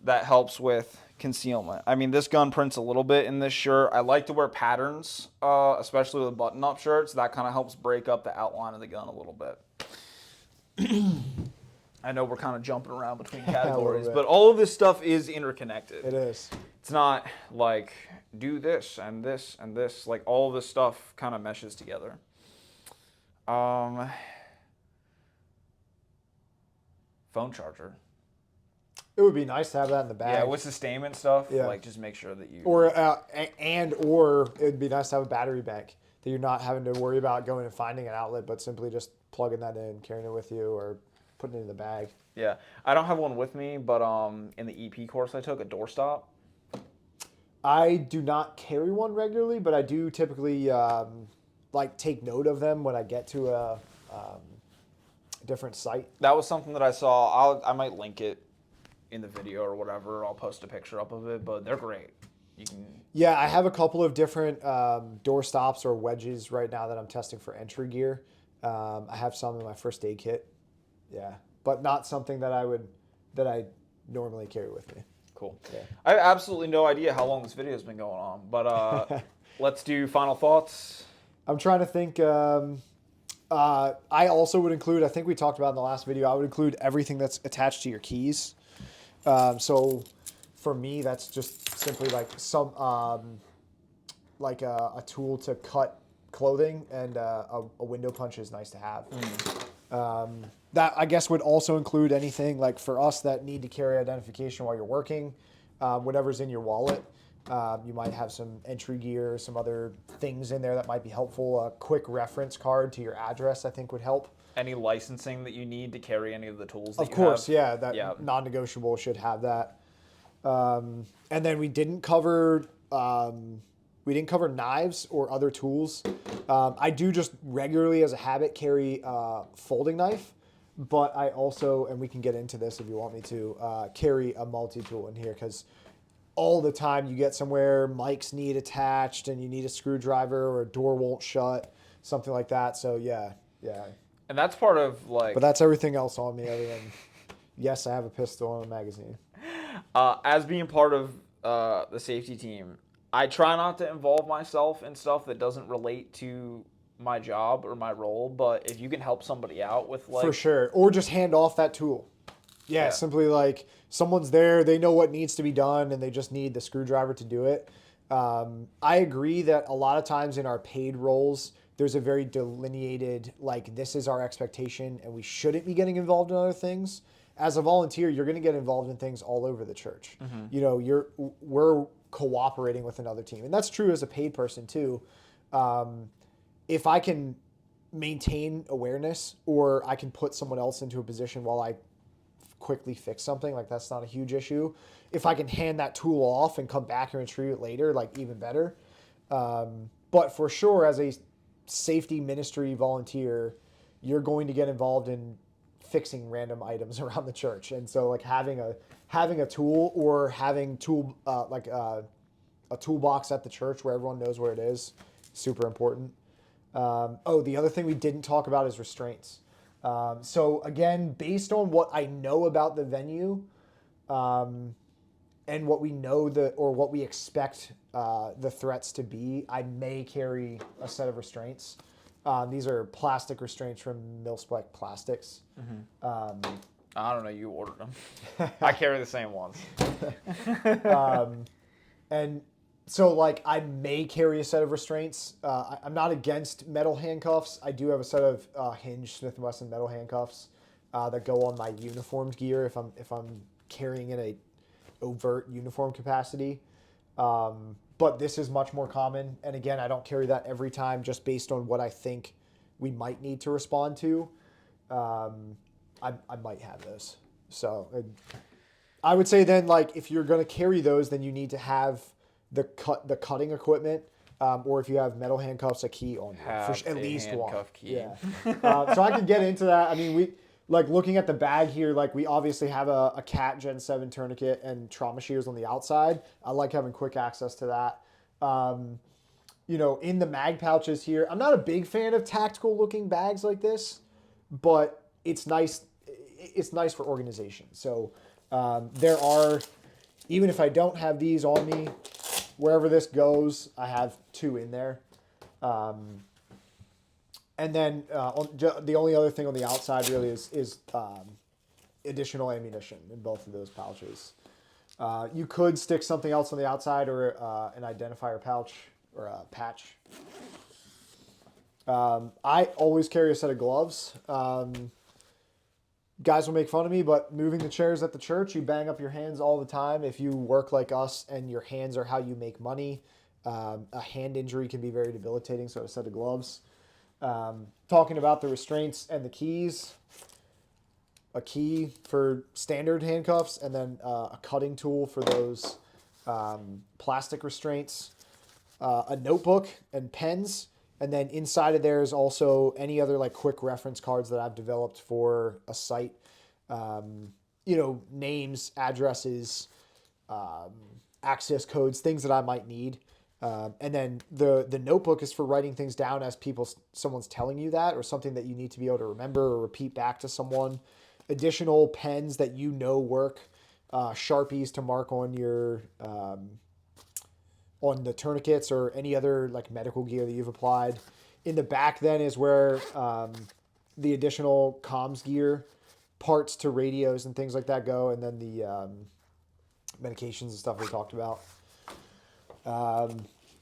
That helps with concealment. I mean, this gun prints a little bit in this shirt. I like to wear patterns, especially with button-up shirts. That kind of helps break up the outline of the gun a little bit. I know we're kind of jumping around between categories, but all of this stuff is interconnected. It is. It's not like do this and this and this. Like all of this stuff kind of meshes together. Phone charger. It would be nice to have that in the bag. Yeah, with sustainment stuff, Yeah. like just make sure that you... Or it'd be nice to have a battery bank that you're not having to worry about going and finding an outlet, but simply just plugging that in, carrying it with you, or putting it in the bag. Yeah, I don't have one with me, but in the EP course I took, a doorstop. I do not carry one regularly, but I do typically like take note of them when I get to a different site. That was something that I saw. I might link it in the video or whatever. I'll post a picture up of it, but they're great. You can... Yeah, I have a couple of different door stops or wedges right now that I'm testing for entry gear. I have some in my first aid kit. Yeah, but not something that I normally carry with me. Cool. Yeah. I have absolutely no idea how long this video has been going on, but let's do final thoughts. I'm trying to think. I also would include, I think we talked about in the last video, I would include everything that's attached to your keys. So for me, that's just simply like some like a tool to cut clothing, and a window punch is nice to have. That I guess would also include anything like for us that need to carry identification while you're working, whatever's in your wallet. You might have some entry gear, some other things in there that might be helpful. A quick reference card to your address, I think, would help. Any licensing that you need to carry any of the tools that Of course, have. yeah, that non-negotiable should have that. And then we didn't cover knives or other tools. I do just regularly, as a habit, carry a folding knife, but I also, and we can get into this if you want me to, carry a multi-tool in here, because all the time you get somewhere mics need attached and you need a screwdriver or a door won't shut, something like that. So yeah. And that's part of like... But that's everything else on me other than, yes, I have a pistol and a magazine. As being part of the safety team, I try not to involve myself in stuff that doesn't relate to my job or my role, but if you can help somebody out with like... For sure. Or just hand off that tool. Yeah, simply like someone's there, they know what needs to be done, and they just need the screwdriver to do it. I agree that a lot of times in our paid roles, there's a very delineated, like, this is our expectation, and we shouldn't be getting involved in other things. As a volunteer, you're going to get involved in things all over the church. Mm-hmm. You know, we're cooperating with another team, and that's true as a paid person too. If I can maintain awareness, or I can put someone else into a position while I quickly fix something, like, that's not a huge issue. If I can hand that tool off and come back and retrieve it later, like, even better. But for sure, as a safety ministry volunteer, you're going to get involved in fixing random items around the church, and so like having a tool, or having a toolbox at the church where everyone knows where it is, super important. The other thing we didn't talk about is restraints. So again, based on what I know about the venue, and what we know what we expect the threats to be, I may carry a set of restraints. These are plastic restraints from Mil-Spec Plastics. Mm-hmm. I don't know, you ordered them. I carry the same ones. And so, like, I may carry a set of restraints. I'm not against metal handcuffs. I do have a set of Hinge Smith & Wesson metal handcuffs that go on my uniformed gear if I'm carrying in overt uniform capacity. But this is much more common. And again, I don't carry that every time just based on what I think we might need to respond to. I might have those. So I would say then, like, if you're going to carry those, then you need to have the cutting equipment, or if you have metal handcuffs, a key on you. At least one. Key. Yeah. So I could get into that. I mean, like looking at the bag here, like we obviously have a CAT Gen 7 tourniquet and trauma shears on the outside. I like having quick access to that. In the mag pouches here, I'm not a big fan of tactical looking bags like this, but it's nice. It's nice for organization. So there are, even if I don't have these on me, wherever this goes, I have 2 in there. And then the only other thing on the outside really is additional ammunition in both of those pouches. You could stick something else on the outside or an identifier pouch or a patch. I always carry a set of gloves. Guys will make fun of me, but moving the chairs at the church, you bang up your hands all the time. If you work like us and your hands are how you make money, a hand injury can be very debilitating, so a set of gloves. Talking about the restraints and the keys, a key for standard handcuffs, and then a cutting tool for those plastic restraints, a notebook and pens, and then inside of there is also any other like quick reference cards that I've developed for a site, names, addresses, access codes, things that I might need. And then the notebook is for writing things down as someone's telling you that, or something that you need to be able to remember or repeat back to someone. Additional pens that work, Sharpies to mark on your on the tourniquets or any other like medical gear that you've applied. In the back then is where the additional comms gear, parts to radios and things like that go, and then the medications and stuff we talked about.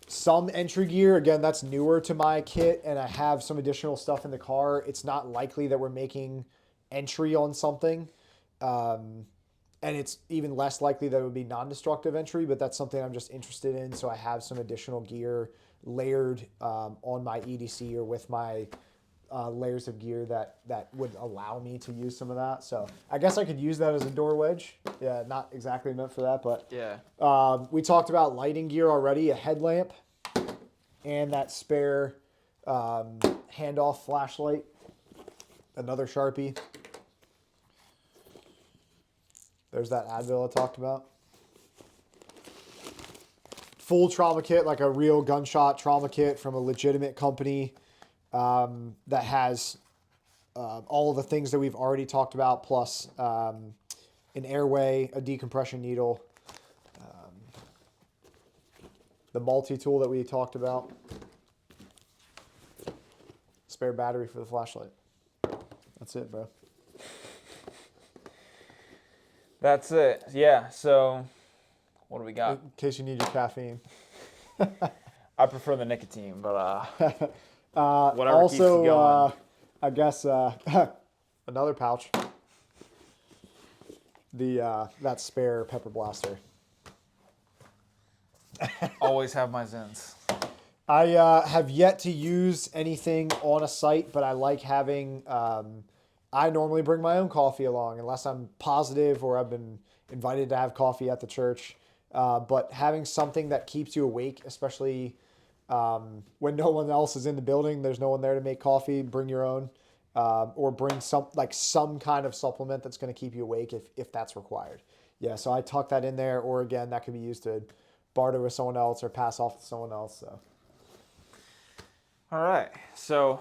Some entry gear, again, that's newer to my kit, and I have some additional stuff in the car. It's not likely that we're making entry on something, and it's even less likely that it would be non-destructive entry, but that's something I'm just interested in, so I have some additional gear layered on my EDC or with my layers of gear that would allow me to use some of that. So I guess I could use that as a door wedge. Yeah, not exactly meant for that, but yeah. We talked about lighting gear already, a headlamp and that spare handoff flashlight, another Sharpie. There's that Advil I talked about. Full trauma kit, like a real gunshot trauma kit from a legitimate company that has all of the things that we've already talked about, plus an airway, a decompression needle, the multi-tool that we talked about, spare battery for the flashlight. That's it, bro. That's it. Yeah, so what do we got? In case you need your caffeine. I prefer the nicotine, but whatever also, keeps you going. I guess another pouch. That spare pepper blaster. Always have my Zins. I have yet to use anything on a site, but I like having. I normally bring my own coffee along unless I'm positive or I've been invited to have coffee at the church. But having something that keeps you awake, especially when no one else is in the building, there's no one there to make coffee, bring your own. Or bring some kind of supplement that's going to keep you awake if that's required. Yeah, so I tuck that in there, or again, that could be used to barter with someone else or pass off to someone else. So. All right, so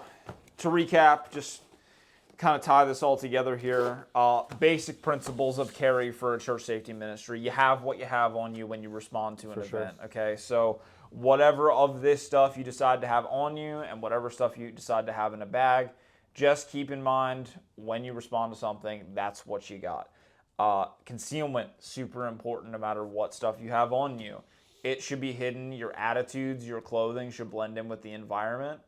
to recap, just kind of tie this all together here. Basic principles of carry for a church safety ministry. You have what you have on you when you respond to an event, okay? So whatever of this stuff you decide to have on you and whatever stuff you decide to have in a bag, just keep in mind when you respond to something, that's what you got. Concealment, super important no matter what stuff you have on you. It should be hidden. Your attitudes, your clothing should blend in with the environment.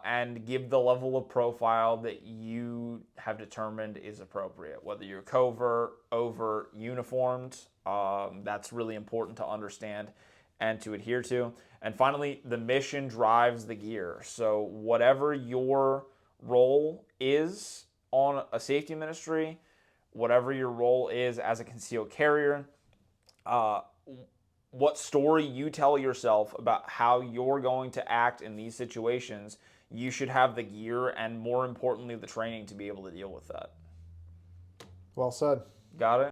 and give the level of profile that you have determined is appropriate. Whether you're covert, overt, uniformed, that's really important to understand and to adhere to. And finally, the mission drives the gear. So whatever your role is on a safety ministry, whatever your role is as a concealed carrier, what story you tell yourself about how you're going to act in these situations, you should have the gear and, more importantly, the training to be able to deal with that. Well said. Got it?